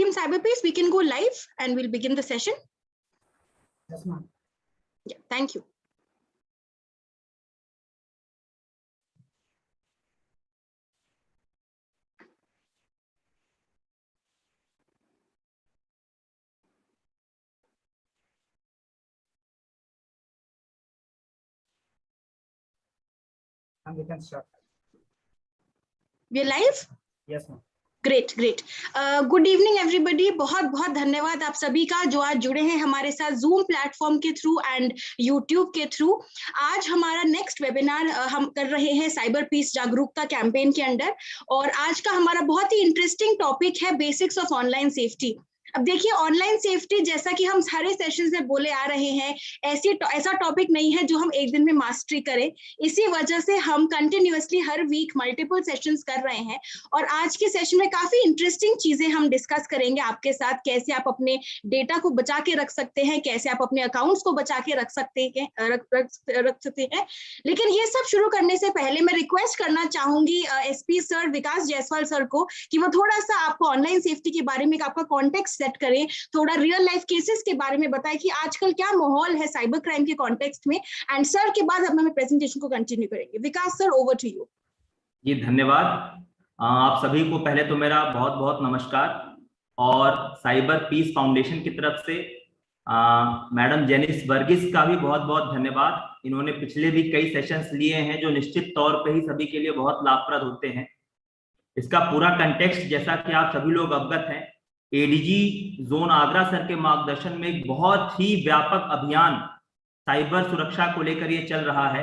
Team Cyberpeace, we can go live and we'll begin the session. Yes, ma'am. Yeah, thank you. And we can start. We are live? Yes, ma'am. Great great good evening everybody. बहुत बहुत धन्यवाद आप सभी का जो आज जुड़े हैं हमारे साथ जूम प्लेटफॉर्म के थ्रू एंड यूट्यूब के थ्रू। आज हमारा नेक्स्ट वेबिनार हम कर रहे हैं साइबर पीस जागरूकता कैंपेन के अंडर, और आज का हमारा बहुत ही इंटरेस्टिंग टॉपिक है बेसिक्स ऑफ ऑनलाइन सेफ्टी। अब देखिए, ऑनलाइन सेफ्टी जैसा कि हम सारे सेशंस में बोले आ रहे हैं, ऐसा टॉपिक नहीं है जो हम एक दिन में मास्टरी करें। इसी वजह से हम कंटिन्यूअसली हर वीक मल्टीपल सेशंस कर रहे हैं, और आज के सेशन में काफी इंटरेस्टिंग चीजें हम डिस्कस करेंगे आपके साथ। कैसे आप अपने डेटा को बचा के रख सकते हैं, कैसे आप अपने अकाउंट्स को बचा के रख सकते हैं। लेकिन ये सब शुरू करने से पहले मैं रिक्वेस्ट करना चाहूंगी एसपी सर विकास जायसवाल सर को कि वो थोड़ा सा आपको ऑनलाइन सेफ्टी के बारे में आपका कॉन्टेक्स्ट सेट करें, थोड़ा रियल लाइफ केसेस के बारे में बताएं कि आजकल क्या माहौल है साइबर क्राइम के कॉन्टेक्स्ट में। एंड सर के बाद हम प्रेजेंटेशन को कंटिन्यू करेंगे। विकास सर, ओवर टू यू। जी धन्यवाद। आप सभी को पहले तो मेरा बहुत बहुत नमस्कार, और साइबर पीस फाउंडेशन की तरफ से मैडम जेनिस वर्गीस का भी बहुत बहुत धन्यवाद। इन्होंने पिछले भी कई सेशंस लिए हैं जो निश्चित तौर पे ही सभी के लिए बहुत लाभप्रद होते हैं। इसका पूरा कंटेक्स्ट जैसा कि आप सभी लोग अवगत हैं, एडीजी जोन आगरा सर के मार्गदर्शन में एक बहुत ही व्यापक अभियान साइबर सुरक्षा को लेकर ये चल रहा है।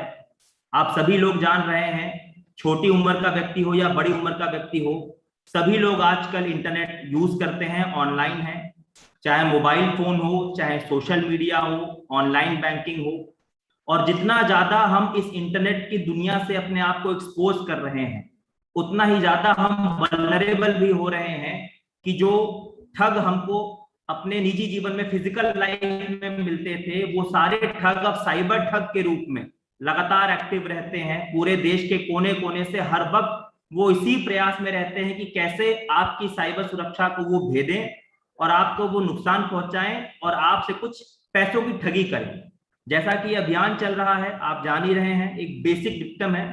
आप सभी लोग जान रहे हैं, छोटी उम्र का व्यक्ति हो या बड़ी उम्र का व्यक्ति हो, सभी लोग आजकल इंटरनेट यूज करते हैं, ऑनलाइन है। चाहे मोबाइल फोन हो, चाहे सोशल मीडिया हो, ऑनलाइन बैंकिंग हो, और जितना ज्यादा हम इस इंटरनेट की दुनिया से अपने आप को एक्सपोज कर रहे हैं, उतना ही ज्यादा हम वल्नरेबल भी हो रहे हैं कि जो ठग हमको अपने निजी जीवन में फिजिकल लाइफ में मिलते थे, वो सारे ठग अब साइबर ठग के रूप में लगातार एक्टिव रहते हैं। पूरे देश के कोने कोने से हर वक्त वो इसी प्रयास में रहते हैं कि कैसे आपकी साइबर सुरक्षा को वो भेदें और आपको वो नुकसान पहुंचाएं और आपसे कुछ पैसों की ठगी करें। जैसा कि अभियान चल रहा है, आप जान ही रहे हैं, एक बेसिक डिक्टम है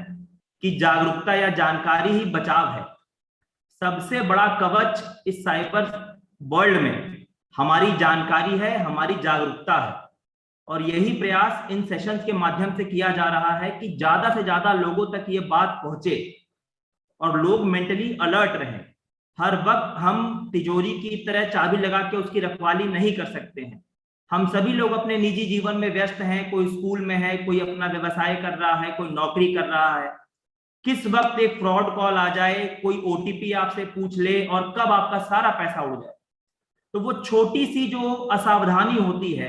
कि जागरूकता या जानकारी ही बचाव है। सबसे बड़ा कवच इस साइबर वर्ल्ड में हमारी जानकारी है, हमारी जागरूकता है, और यही प्रयास इन सेशंस के माध्यम से किया जा रहा है कि ज्यादा से ज्यादा लोगों तक ये बात पहुंचे और लोग मेंटली अलर्ट रहें। हर वक्त हम तिजोरी की तरह चाबी लगा के उसकी रखवाली नहीं कर सकते हैं। हम सभी लोग अपने निजी जीवन में व्यस्त हैं, कोई स्कूल में है, कोई अपना व्यवसाय कर रहा है, कोई नौकरी कर रहा है। किस वक्त एक फ्रॉड कॉल आ जाए, कोई ओटीपी आपसे पूछ ले और कब आपका सारा पैसा उड़ जाए। तो वो छोटी सी जो असावधानी होती है,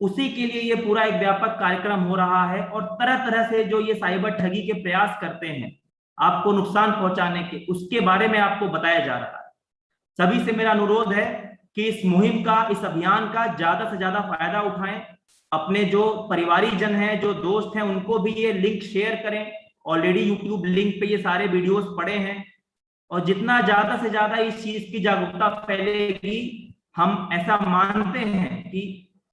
उसी के लिए ये पूरा एक व्यापक कार्यक्रम हो रहा है, और तरह तरह से जो ये साइबर ठगी के प्रयास करते हैं आपको नुकसान पहुंचाने के, उसके बारे में आपको बताया जा रहा है। सभी से मेरा अनुरोध है कि इस मुहिम का, इस अभियान का ज्यादा से ज्यादा फायदा उठाएं। अपने जो परिवारीजन हैं, जो दोस्त हैं, उनको भी ये लिंक शेयर करें। ऑलरेडी यूट्यूब लिंक पे ये सारे वीडियोस पड़े हैं, और जितना ज्यादा से ज्यादा इस चीज की जागरूकता फैलेगी, हम ऐसा मानते हैं कि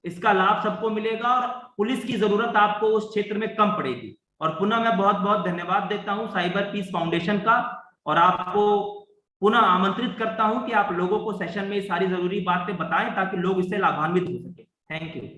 इसका लाभ सबको मिलेगा और पुलिस की जरूरत आपको उस क्षेत्र में कम पड़ेगी। और पुनः मैं बहुत बहुत धन्यवाद देता हूं साइबर पीस फाउंडेशन का, और आपको पुनः आमंत्रित करता हूं कि आप लोगों को सेशन में ये सारी जरूरी बातें बताएं ताकि लोग इससे लाभान्वित हो सके। Thank you.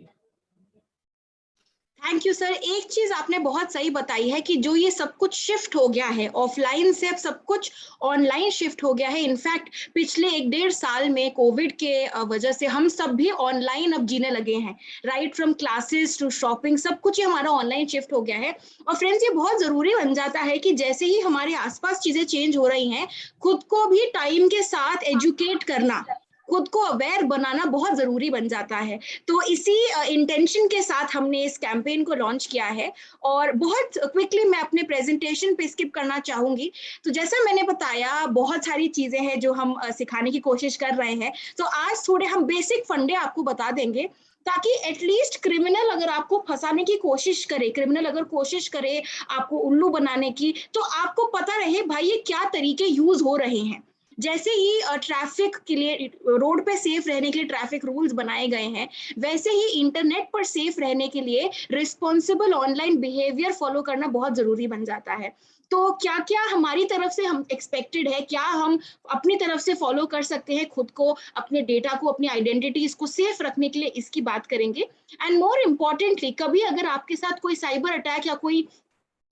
Thank you sir. एक चीज आपने बहुत सही बताई है कि जो ये सब कुछ शिफ्ट हो गया है, ऑफलाइन से अब सब कुछ ऑनलाइन शिफ्ट हो गया है। इनफैक्ट पिछले 1-1.5 साल में कोविड के वजह से हम सब भी ऑनलाइन अब जीने लगे हैं। Right from classes to shopping, सब कुछ ही हमारा ऑनलाइन शिफ्ट हो गया है। और फ्रेंड्स, ये बहुत जरूरी बन जाता है कि जैसे ही हमारे आसपास चीजें चेंज हो रही हैं, खुद को भी टाइम के साथ एजुकेट करना, खुद को अवेयर बनाना बहुत जरूरी बन जाता है। तो इसी इंटेंशन के साथ हमने इस कैंपेन को लॉन्च किया है। और बहुत क्विकली मैं अपने प्रेजेंटेशन पे स्किप करना चाहूंगी। तो जैसा मैंने बताया, बहुत सारी चीजें हैं जो हम सिखाने की कोशिश कर रहे हैं। तो आज थोड़े हम बेसिक फंडे आपको बता देंगे, ताकि एटलीस्ट क्रिमिनल अगर आपको फंसाने की कोशिश करे, क्रिमिनल अगर कोशिश करे आपको उल्लू बनाने की, तो आपको पता रहे भाई ये क्या तरीके यूज हो रहे हैं। जैसे ही ट्रैफिक के लिए रोड पे सेफ रहने के लिए ट्रैफिक रूल्स बनाए गए हैं, वैसे ही इंटरनेट पर सेफ रहने के लिए रिस्पॉन्सिबल ऑनलाइन बिहेवियर फॉलो करना बहुत जरूरी बन जाता है। तो क्या क्या हमारी तरफ से हम एक्सपेक्टेड है, क्या हम अपनी तरफ से फॉलो कर सकते हैं खुद को, अपने डेटा को, अपनी आइडेंटिटीज को सेफ रखने के लिए, इसकी बात करेंगे। एंड मोर इम्पोर्टेंटली, कभी अगर आपके साथ कोई साइबर अटैक या कोई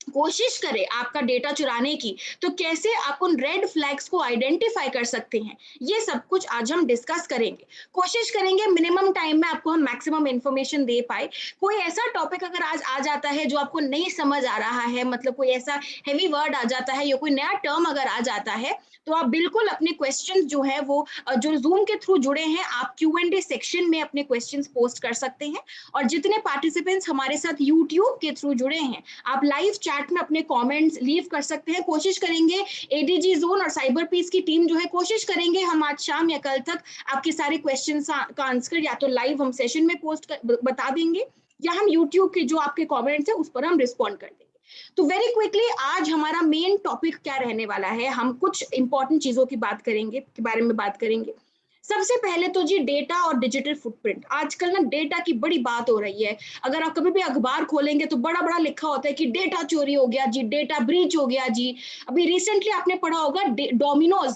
कोशिश करे आपका डेटा चुराने की, तो कैसे आप उन रेड फ्लैग्स को आइडेंटिफाई कर सकते हैं, ये सब कुछ आज हम डिस्कस करेंगे। कोशिश करेंगे मिनिमम टाइम में आपको हम मैक्सिमम इंफॉर्मेशन दे पाए। कोई ऐसा टॉपिक अगर आज आ जाता है जो आपको नहीं समझ आ रहा है, मतलब कोई ऐसा हेवी वर्ड आ जाता है या कोई नया टर्म अगर आ जाता है, तो आप बिल्कुल अपने क्वेश्चंस जो है वो जो जूम के थ्रू जुड़े हैं, आप Q&A सेक्शन में अपने क्वेश्चंस पोस्ट कर सकते हैं। और जितने पार्टिसिपेंट्स हमारे साथ यूट्यूब के थ्रू जुड़े हैं, आप लाइव चैट में अपने कमेंट्स लीव कर सकते हैं। कोशिश करेंगे एडीजी जोन और साइबर पीस की टीम जो है, कोशिश करेंगे हम आज शाम या कल तक आपके सारे क्वेश्चंस का आंसर या तो लाइव हम सेशन में पोस्ट बता देंगे, या हम यूट्यूब के जो आपके कमेंट्स है उस पर हम रिस्पॉन्ड कर देंगे। तो वेरी क्विकली आज हमारा मेन टॉपिक क्या रहने वाला है, हम कुछ इंपॉर्टेंट चीजों की बात करेंगे, के बारे में बात करेंगे। सबसे पहले तो जी डेटा और डिजिटल फुटप्रिंट। आजकल ना डेटा की बड़ी बात हो रही है। अगर आप कभी भी अखबार खोलेंगे तो बड़ा बड़ा लिखा होता है कि डेटा चोरी हो गया जी, डेटा ब्रीच हो गया जी। अभी रिसेंटली आपने पढ़ा होगा डोमिनोज,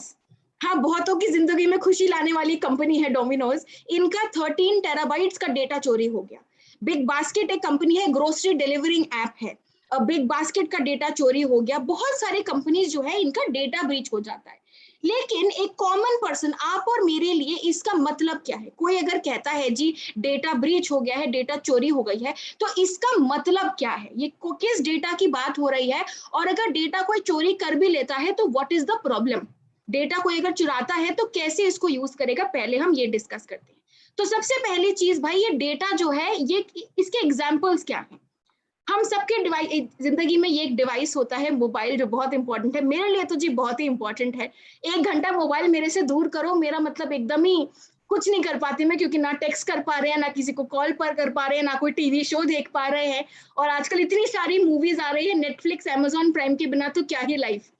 हाँ, बहुतों की जिंदगी में खुशी लाने वाली कंपनी है डोमिनोज, इनका 13 टेराबाइट्स का डेटा चोरी हो गया। बिग बास्केट एक कंपनी है, ग्रोसरी डिलीवरिंग ऐप है, बिग बास्केट का डेटा चोरी हो गया। बहुत सारे कंपनीज जो है इनका डेटा ब्रीच हो जाता है। लेकिन एक कॉमन पर्सन, आप और मेरे लिए इसका मतलब क्या है? कोई अगर कहता है जी डेटा ब्रीच हो गया है, डेटा चोरी हो गई है, तो इसका मतलब क्या है? ये किस डेटा की बात हो रही है? और अगर डेटा कोई चोरी कर भी लेता है तो what is the problem? Data कोई अगर चुराता है तो कैसे इसको यूज करेगा, पहले हम ये डिस्कस करते हैं। तो सबसे पहली चीज भाई, ये डेटा जो है, ये इसके एग्जाम्पल्स क्या है? हम सबके डिवाइस जिंदगी में ये एक डिवाइस होता है मोबाइल, जो बहुत इंपॉर्टेंट है। मेरे लिए तो जी बहुत ही इंपॉर्टेंट है। 1 घंटा मोबाइल मेरे से दूर करो, मेरा मतलब एकदम ही कुछ नहीं कर पाती मैं, क्योंकि ना टेक्स्ट कर पा रहे हैं, ना किसी को कॉल पर कर पा रहे हैं, ना कोई टीवी शो देख पा रहे हैं। और आजकल इतनी सारी मूवीज आ रही है नेटफ्लिक्स, अमेजॉन प्राइम के बिना तो क्या ही लाइफ।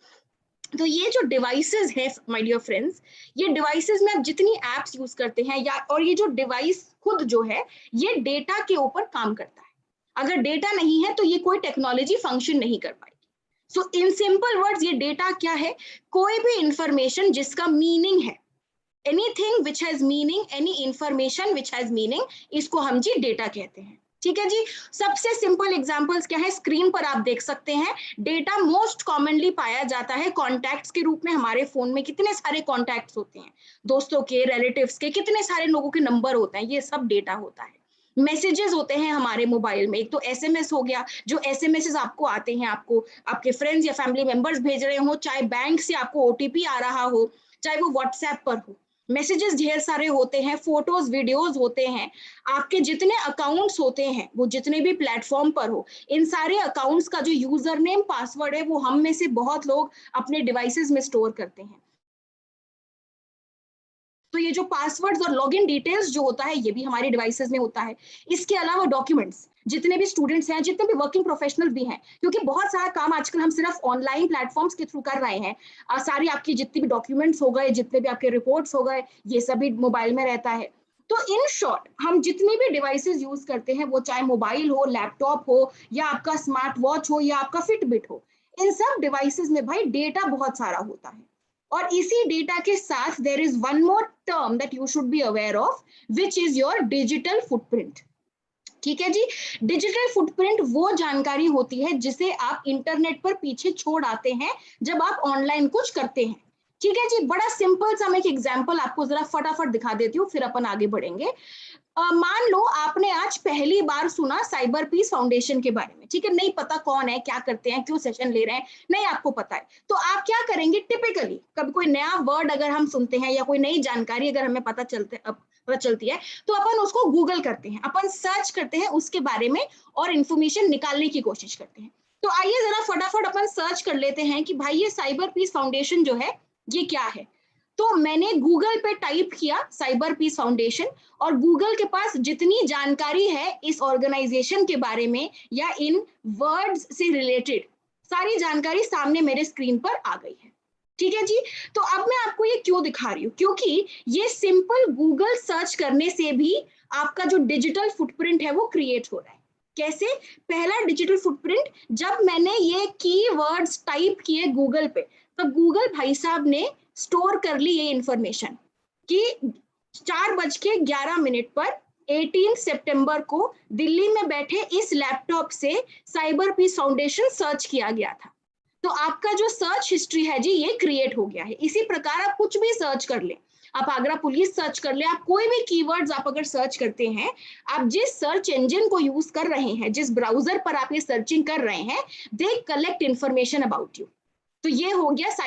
तो ये जो डिवाइसेस है माय डियर फ्रेंड्स, ये डिवाइसेस में आप जितनी एप्स यूज करते हैं, या और ये जो डिवाइस खुद जो है, ये डेटा के ऊपर काम करता है। अगर डेटा नहीं है तो ये कोई टेक्नोलॉजी फंक्शन नहीं कर पाएगी। सो इन सिंपल वर्ड्स, ये डेटा क्या है? कोई भी इंफॉर्मेशन जिसका मीनिंग है, anything which has meaning, any information which has meaning, इसको हम जी डेटा कहते हैं। ठीक है जी। सबसे सिंपल एग्जांपल्स क्या है, स्क्रीन पर आप देख सकते हैं। डेटा मोस्ट कॉमनली पाया जाता है कॉन्टैक्ट्स के रूप में। हमारे फोन में कितने सारे कॉन्टैक्ट्स होते हैं, दोस्तों के, रिलेटिव्स के, कितने सारे लोगों के नंबर होते हैं, ये सब डेटा होता है। मैसेजेस होते हैं हमारे मोबाइल में, एक तो एसएमएस हो गया, जो एसएमएस आपको आते हैं, आपको आपके फ्रेंड्स या फैमिली मेंबर्स भेज रहे हो, चाहे बैंक से आपको ओटीपी आ रहा हो, चाहे वो व्हाट्सएप पर हो। मैसेजेस ढेर सारे होते हैं, फोटोज वीडियोज होते हैं, आपके जितने अकाउंट्स होते हैं, वो जितने भी प्लेटफॉर्म पर हो, इन सारे अकाउंट्स का जो यूजर नेम पासवर्ड है, वो हम में से बहुत लोग अपने डिवाइसेस में स्टोर करते हैं। तो ये जो पासवर्ड्स और लॉगिन डिटेल्स जो होता है, ये भी हमारे डिवाइसेस में होता है। इसके अलावा डॉक्यूमेंट्स, जितने भी स्टूडेंट्स हैं, जितने भी वर्किंग प्रोफेशनल भी हैं, क्योंकि बहुत सारा काम आजकल हम सिर्फ ऑनलाइन प्लेटफॉर्म्स के थ्रू कर रहे हैं। सारी आपकी जितनी भी डॉक्यूमेंट्स हो गए, जितने भी आपके रिपोर्ट्स हो गए, ये सभी मोबाइल में रहता है। तो इन शॉर्ट, हम जितने भी डिवाइसेस यूज करते हैं, वो चाहे मोबाइल हो, लैपटॉप हो, या आपका स्मार्ट वॉच हो, या आपका फिटबिट हो, इन सब डिवाइसेस में भाई डेटा बहुत सारा होता है। और इसी डेटा के साथ there is one more term that you should be aware of, which is your digital footprint. ठीक है जी। डिजिटल फुटप्रिंट वो जानकारी होती है जिसे आप इंटरनेट पर पीछे छोड़ आते हैं जब आप ऑनलाइन कुछ करते हैं। ठीक है जी। बड़ा सिंपल सा मैं एक एग्जांपल आपको जरा फटाफट दिखा देती हूँ, फिर अपन आगे बढ़ेंगे। मान लो आपने आज पहली बार सुना साइबर पीस फाउंडेशन के बारे में। ठीक है, नहीं पता कौन है, क्या करते हैं, क्यों सेशन ले रहे हैं, नहीं आपको पता है, तो आप क्या करेंगे? टिपिकली कभी कोई नया वर्ड अगर हम सुनते हैं या कोई नई जानकारी अगर हमें पता चलती है, तो अपन उसको गूगल करते हैं, अपन सर्च करते हैं उसके बारे में और इंफॉर्मेशन निकालने की कोशिश करते हैं। तो आइए जरा फटाफट अपन सर्च कर लेते हैं कि भाई ये साइबर पीस फाउंडेशन जो है ये क्या है। तो मैंने गूगल पे टाइप किया साइबर पीस फाउंडेशन, और गूगल के पास जितनी जानकारी है इस ऑर्गेनाइजेशन के बारे में या इन वर्ड्स से रिलेटेड, सारी जानकारी सामने मेरे स्क्रीन पर आ गई है। ठीक है जी। तो अब मैं आपको ये क्यों दिखा रही हूँ, क्योंकि ये सिंपल गूगल सर्च करने से भी आपका जो डिजिटल फुटप्रिंट है वो क्रिएट हो रहा है। कैसे? पहला डिजिटल फुटप्रिंट, जब मैंने ये कीवर्ड्स टाइप किए गूगल पे, तो गूगल भाई साहब ने स्टोर कर ली ये इंफॉर्मेशन कि 4:11 पर 18 सितंबर को दिल्ली में बैठे इस लैपटॉप से साइबर पीस फाउंडेशन सर्च किया गया था। तो आपका जो सर्च हिस्ट्री है जी ये क्रिएट हो गया है। इसी प्रकार आप कुछ भी सर्च कर ले, आप आगरा पुलिस सर्च कर ले, आप कोई भी कीवर्ड्स आप अगर सर्च करते हैं, आप जिस सर्च इंजन को यूज कर रहे हैं, जिस ब्राउजर पर आप ये सर्चिंग कर रहे हैं, they collect information about you. तो ये हो गया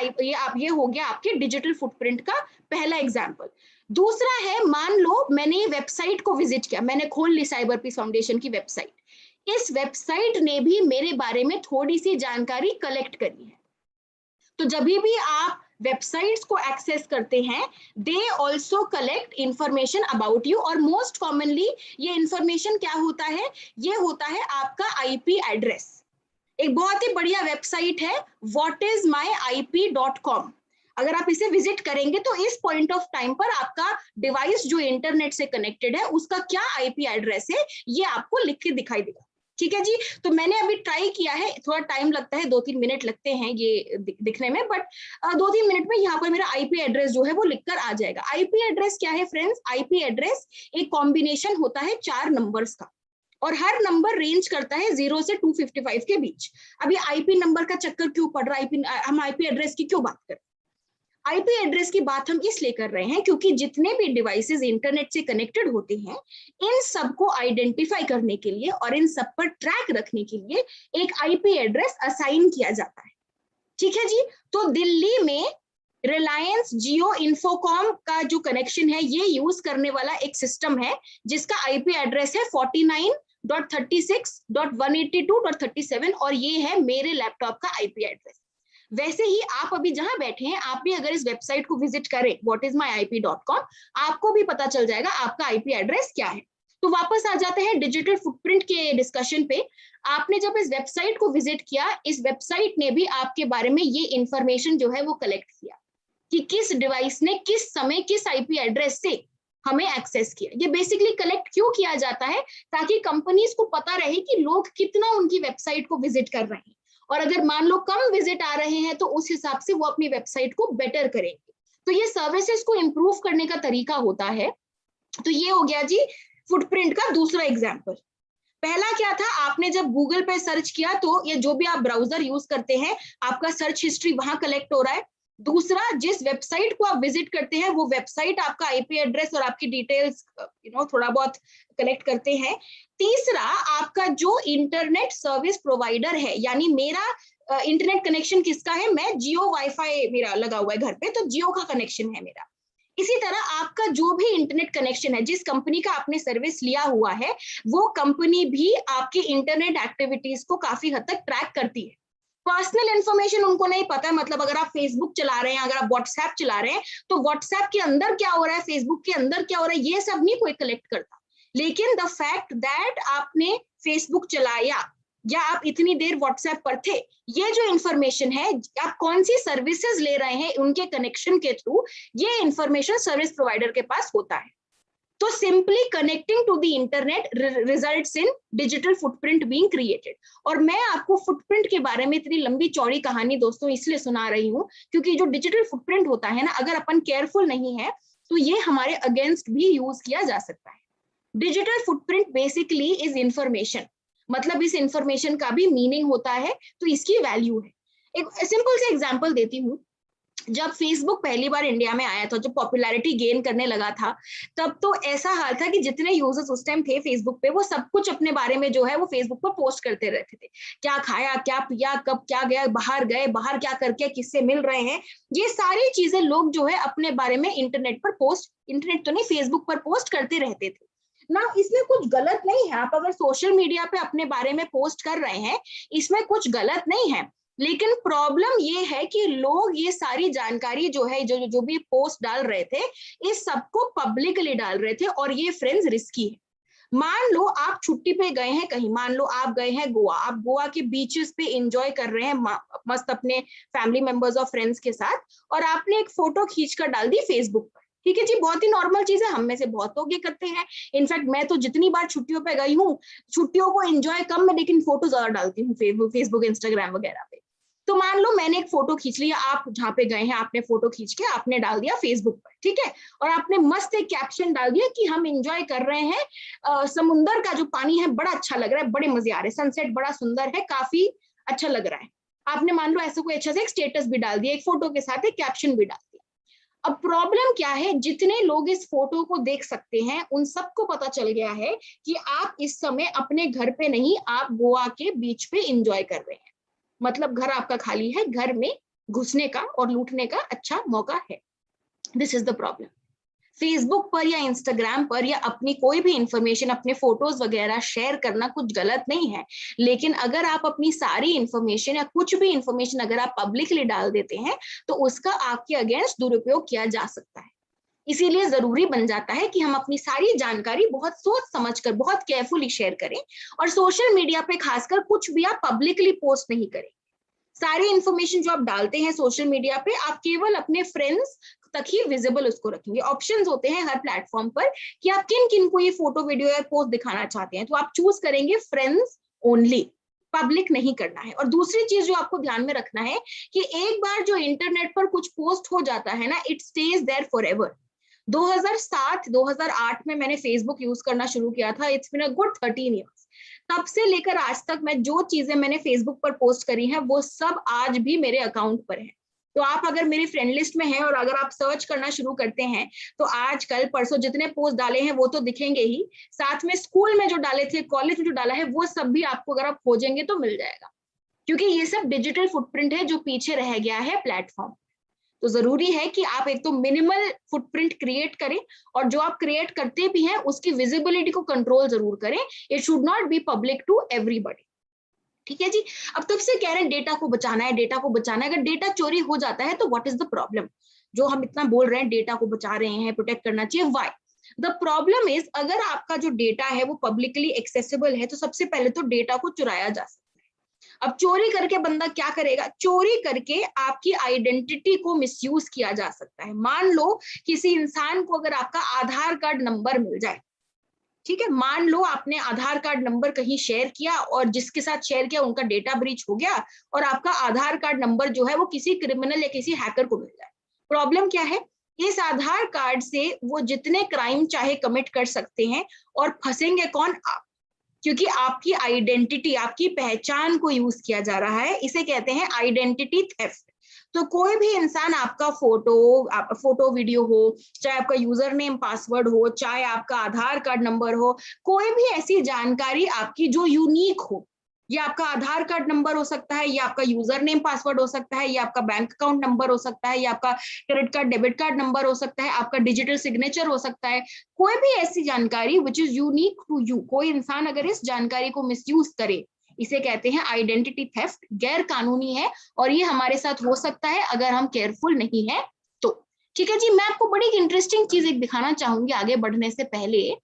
ये हो गया आपके डिजिटल फुटप्रिंट का पहला एग्जाम्पल। दूसरा है, मान लो मैंने ये वेबसाइट को विजिट किया, मैंने खोल ली साइबर पीस फाउंडेशन की वेबसाइट, इस वेबसाइट ने भी मेरे बारे में थोड़ी सी जानकारी कलेक्ट करी है। तो जब भी आप वेबसाइट्स को एक्सेस करते हैं, they also collect information about you, और मोस्ट कॉमनली ये इंफॉर्मेशन क्या होता है, ये होता है आपका आईपी एड्रेस। एक बहुत ही बढ़िया वेबसाइट है whatismyip.com। अगर आप इसे विजिट करेंगे तो इस पॉइंट ऑफ टाइम पर आपका डिवाइस जो इंटरनेट से कनेक्टेड है उसका क्या आईपी एड्रेस है ये आपको लिख के दिखाई देगा। ठीक है जी। तो मैंने अभी ट्राई किया है, थोड़ा टाइम लगता है, 2-3 मिनट लगते हैं ये दिखने में, बट 2-3 मिनट में यहाँ पर मेरा आईपी एड्रेस जो है वो लिखकर आ जाएगा। आईपी एड्रेस क्या है फ्रेंड्स? आईपी एड्रेस एक कॉम्बिनेशन होता है 4 नंबर्स का, और हर नंबर रेंज करता है 0 से 255 के बीच। अभी आईपी नंबर का चक्कर क्यों पड़ रहा है, हम आईपी एड्रेस की क्यों बात कर रहे हैं? आईपी एड्रेस की बात हम इसलिए कर रहे हैं क्योंकि जितने भी डिवाइसेस इंटरनेट से कनेक्टेड होते हैं, इन सबको आइडेंटिफाई करने के लिए और इन सब पर ट्रैक रखने के लिए एक आईपी एड्रेस असाइन किया जाता है। ठीक है जी। तो दिल्ली में रिलायंस जियो इन्फोकॉम का जो कनेक्शन है ये यूज करने वाला एक सिस्टम है जिसका आईपी एड्रेस है 49.36.182.37, और ये है मेरे लैपटॉप का आईपी एड्रेस। वैसे ही आप अभी जहां बैठे हैं, आप भी अगर इस वेबसाइट को विजिट करें whatismyip.com, आपको भी पता चल जाएगा आपका आईपी एड्रेस क्या है। तो वापस आ जाते हैं डिजिटल फुटप्रिंट के डिस्कशन पे। आपने जब इस वेबसाइट को विजिट किया, इस वेबसाइट ने भी आपके बारे में ये इंफॉर्मेशन जो है वो कलेक्ट किया कि किस डिवाइस ने किस समय किस आईपी एड्रेस से हमें एक्सेस किया। ये बेसिकली कलेक्ट क्यों किया जाता है? ताकि कंपनीज को पता रहे कि लोग कितना उनकी वेबसाइट को विजिट कर रहे हैं, और अगर मान लो कम विजिट आ रहे हैं तो उस हिसाब से वो अपनी वेबसाइट को बेटर करेंगे। तो ये सर्विसेज को इंप्रूव करने का तरीका होता है। तो ये हो गया जी फुटप्रिंट का दूसरा एग्जाम्पल। पहला क्या था, आपने जब गूगल पे सर्च किया तो ये जो भी आप ब्राउजर यूज करते हैं आपका सर्च हिस्ट्री वहां कलेक्ट हो रहा है। दूसरा, जिस वेबसाइट को आप विजिट करते हैं वो वेबसाइट आपका आईपी एड्रेस और आपकी डिटेल्स थोड़ा बहुत कलेक्ट करते हैं। तीसरा, आपका जो इंटरनेट सर्विस प्रोवाइडर है, यानी मेरा इंटरनेट कनेक्शन किसका है, मैं जियो वाईफाई मेरा लगा हुआ है घर पे, तो जियो का कनेक्शन है मेरा। इसी तरह आपका जो भी इंटरनेट कनेक्शन है, जिस कंपनी का आपने सर्विस लिया हुआ है, वो कंपनी भी आपकी इंटरनेट एक्टिविटीज को काफी हद तक ट्रैक करती है। पर्सनल इंफॉर्मेशन उनको नहीं पता है, मतलब अगर आप फेसबुक चला रहे हैं, अगर आप व्हाट्सएप चला रहे हैं, तो व्हाट्सएप के अंदर क्या हो रहा है, फेसबुक के अंदर क्या हो रहा है, ये सब नहीं कोई कलेक्ट करता। लेकिन द फैक्ट दैट आपने फेसबुक चलाया या आप इतनी देर व्हाट्सएप पर थे, ये जो इंफॉर्मेशन है, आप कौन सी सर्विसेज ले रहे हैं उनके कनेक्शन के थ्रू, ये इंफॉर्मेशन सर्विस प्रोवाइडर के पास होता है। तो simply connecting to the internet results in digital footprint being created. और मैं आपको फुटप्रिंट के बारे में इतनी लंबी चौड़ी कहानी दोस्तों इसलिए सुना रही हूँ क्योंकि जो डिजिटल फुटप्रिंट होता है ना, अगर अपन केयरफुल नहीं है तो ये हमारे अगेंस्ट भी यूज किया जा सकता है। Digital footprint basically is information, मतलब इस इंफॉर्मेशन का भी मीनिंग होता है, तो इसकी वैल्यू है। एक सिंपल से एग्जांपल देती हूँ। जब फेसबुक पहली बार इंडिया में आया था, जब पॉपुलैरिटी गेन करने लगा था, तब तो ऐसा हाल था कि जितने यूजर्स उस टाइम थे फेसबुक पे, वो सब कुछ अपने बारे में जो है वो फेसबुक पर पोस्ट करते रहते थे। क्या खाया, क्या पिया, कब क्या गया, बाहर गए, बाहर क्या करके, किससे मिल रहे हैं, ये सारी चीजें लोग जो है अपने बारे में इंटरनेट तो नहीं, फेसबुक पर पोस्ट करते रहते थे ना। इसमें कुछ गलत नहीं है, आप अगर सोशल मीडिया पे अपने बारे में पोस्ट कर रहे हैं, इसमें कुछ गलत नहीं है। लेकिन प्रॉब्लम ये है कि लोग ये सारी जानकारी जो है, जो भी पोस्ट डाल रहे थे, इस सबको पब्लिकली डाल रहे थे, और ये फ्रेंड्स रिस्की है। मान लो आप छुट्टी पे गए हैं कहीं, मान लो आप गए हैं गोवा, आप गोवा के बीचेस पे एंजॉय कर रहे हैं मस्त अपने फैमिली मेंबर्स और फ्रेंड्स के साथ, और आपने एक फोटो खींचकर डाल दी फेसबुक पर। ठीक है जी, बहुत ही नॉर्मल चीज है, हम में से बहुत लोग ये करते हैं। इनफैक्ट मैं तो जितनी बार छुट्टियों पे गई हूँ, छुट्टियों को एंजॉय कम में लेकिन फोटो ज्यादा डालती हूँ फेसबुक इंस्टाग्राम वगैरह पे। तो मान लो मैंने एक फोटो खींच लिया, आप जहाँ पे गए हैं आपने फोटो खींच के आपने डाल दिया फेसबुक पर, ठीक है, और आपने मस्त एक कैप्शन डाल दिया कि हम एंजॉय कर रहे हैं, समुंदर का जो पानी है बड़ा अच्छा लग रहा है, बड़े मजे आ रहे हैं, सनसेट बड़ा सुंदर है, काफी अच्छा लग रहा है। आपने मान लो ऐसा कोई अच्छा सा एक स्टेटस भी डाल दिया, एक फोटो के साथ एक कैप्शन भी डाल दिया। अब प्रॉब्लम क्या है, जितने लोग इस फोटो को देख सकते हैं उन सबको पता चल गया है कि आप इस समय अपने घर पे नहीं, आप गोवा के बीच पे एंजॉय कर रहे हैं। मतलब घर आपका खाली है, घर में घुसने का और लूटने का अच्छा मौका है। This is the problem. Facebook पर या इंस्टाग्राम पर या अपनी कोई भी इंफॉर्मेशन, अपने फोटोज वगैरह शेयर करना कुछ गलत नहीं है, लेकिन अगर आप अपनी सारी इंफॉर्मेशन या कुछ भी इंफॉर्मेशन अगर आप पब्लिकली डाल देते हैं तो उसका आपके अगेंस्ट दुरुपयोग किया जा सकता है। इसीलिए जरूरी बन जाता है कि हम अपनी सारी जानकारी बहुत सोच समझकर, बहुत केयरफुली शेयर करें, और सोशल मीडिया पे खासकर कुछ भी आप पब्लिकली पोस्ट नहीं करें। सारी इंफॉर्मेशन जो आप डालते हैं सोशल मीडिया पे, आप केवल अपने फ्रेंड्स तक ही विजिबल उसको रखेंगे। ऑप्शंस होते हैं हर प्लेटफॉर्म पर कि आप किन किन को ये फोटो वीडियो या पोस्ट दिखाना चाहते हैं, तो आप चूज करेंगे फ्रेंड्स ओनली, पब्लिक नहीं करना है। और दूसरी चीज जो आपको ध्यान में रखना है कि एक बार जो इंटरनेट पर कुछ पोस्ट हो जाता है ना, इट स्टेज देयर फॉरएवर। 2007-2008 में मैंने फेसबुक यूज करना शुरू किया था, it's been a good 13 years. तब से लेकर आज तक मैं जो चीजें मैंने फेसबुक पर पोस्ट करी हैं वो सब आज भी मेरे अकाउंट पर है। तो आप अगर मेरी फ्रेंड लिस्ट में हैं और अगर आप सर्च करना शुरू करते हैं तो आज कल परसों जितने पोस्ट डाले हैं वो तो दिखेंगे ही, साथ में स्कूल में जो डाले थे, कॉलेज में जो डाला है, वो सब भी आपको अगर आप खोजेंगे तो मिल जाएगा, क्योंकि ये सब डिजिटल फुटप्रिंट है जो पीछे रह गया है प्लेटफॉर्म। तो जरूरी है कि आप एक तो मिनिमल फुटप्रिंट क्रिएट करें, और जो आप क्रिएट करते भी हैं उसकी विजिबिलिटी को कंट्रोल जरूर करें। It should not be public to everybody. ठीक है जी। अब तब से कह रहे हैं डेटा को बचाना है, डेटा को बचाना है। अगर डेटा चोरी हो जाता है तो व्हाट इज द प्रॉब्लम? जो हम इतना बोल रहे हैं डेटा को बचा रहे हैं, प्रोटेक्ट करना चाहिए, व्हाई? द प्रॉब्लम इज, अगर आपका जो डेटा है वो पब्लिकली एक्सेसिबल है तो सबसे पहले तो डेटा को चुराया जा सकता है। अब चोरी करके बंदा क्या करेगा? चोरी करके आपकी आइडेंटिटी को मिसयूज किया जा सकता है। मान लो किसी इंसान को अगर आपका आधार कार्ड नंबर मिल जाए, ठीक है, मान लो आपने आधार कार्ड नंबर कहीं शेयर किया और जिसके साथ शेयर किया उनका डेटा ब्रीच हो गया और आपका आधार कार्ड नंबर जो है वो किसी क्रिमिनल या किसी हैकर को मिल जाए। प्रॉब्लम क्या है? इस आधार कार्ड से वो जितने क्राइम चाहे कमिट कर सकते हैं, और फंसेंगे कौन? आप, क्योंकि आपकी आइडेंटिटी, आपकी पहचान को यूज किया जा रहा है। इसे कहते हैं आइडेंटिटी थेफ्ट। तो कोई भी इंसान आपका फोटो वीडियो हो, चाहे आपका यूजर नेम पासवर्ड हो, चाहे आपका आधार कार्ड नंबर हो, कोई भी ऐसी जानकारी आपकी जो यूनिक हो, ये आपका आधार कार्ड नंबर हो सकता है, ये आपका यूजर नेम पासवर्ड हो सकता है, ये आपका बैंक अकाउंट नंबर हो सकता है, ये आपका credit card debit card number हो सकता है, आपका डिजिटल सिग्नेचर हो सकता है, कोई भी ऐसी जानकारी which is unique to you. कोई इंसान अगर इस जानकारी को मिसयूज करे, इसे कहते हैं आइडेंटिटी थेफ्ट, गैर कानूनी है, और ये हमारे साथ हो सकता है अगर हम केयरफुल नहीं है तो। ठीक है जी। मैं आपको बड़ी इंटरेस्टिंग चीज एक दिखाना चाहूंगी आगे बढ़ने से पहले।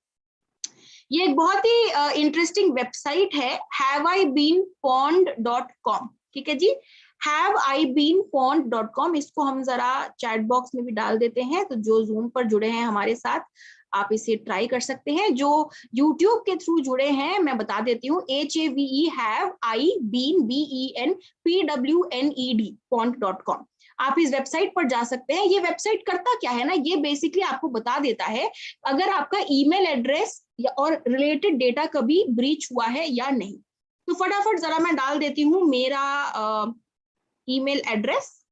ये एक बहुत ही इंटरेस्टिंग वेबसाइट है, haveibeenpwned.com। ठीक है जी, haveibeenpwned.com। इसको हम जरा चैट बॉक्स में भी डाल देते हैं, तो जो जूम पर जुड़े हैं हमारे साथ आप इसे ट्राई कर सकते हैं। जो यूट्यूब के थ्रू जुड़े हैं मैं बता देती हूँ, haveibeenpwned.com। आप इस वेबसाइट पर जा सकते हैं। ये वेबसाइट करता क्या है ना, ये बेसिकली आपको बता देता है अगर आपका ईमेल एड्रेस और रिलेटेड डेटा कभी ब्रीच हुआ है या नहीं। तो फटाफट जरा मैं डाल देती हूँ मेरा ईमेल एड्रेस।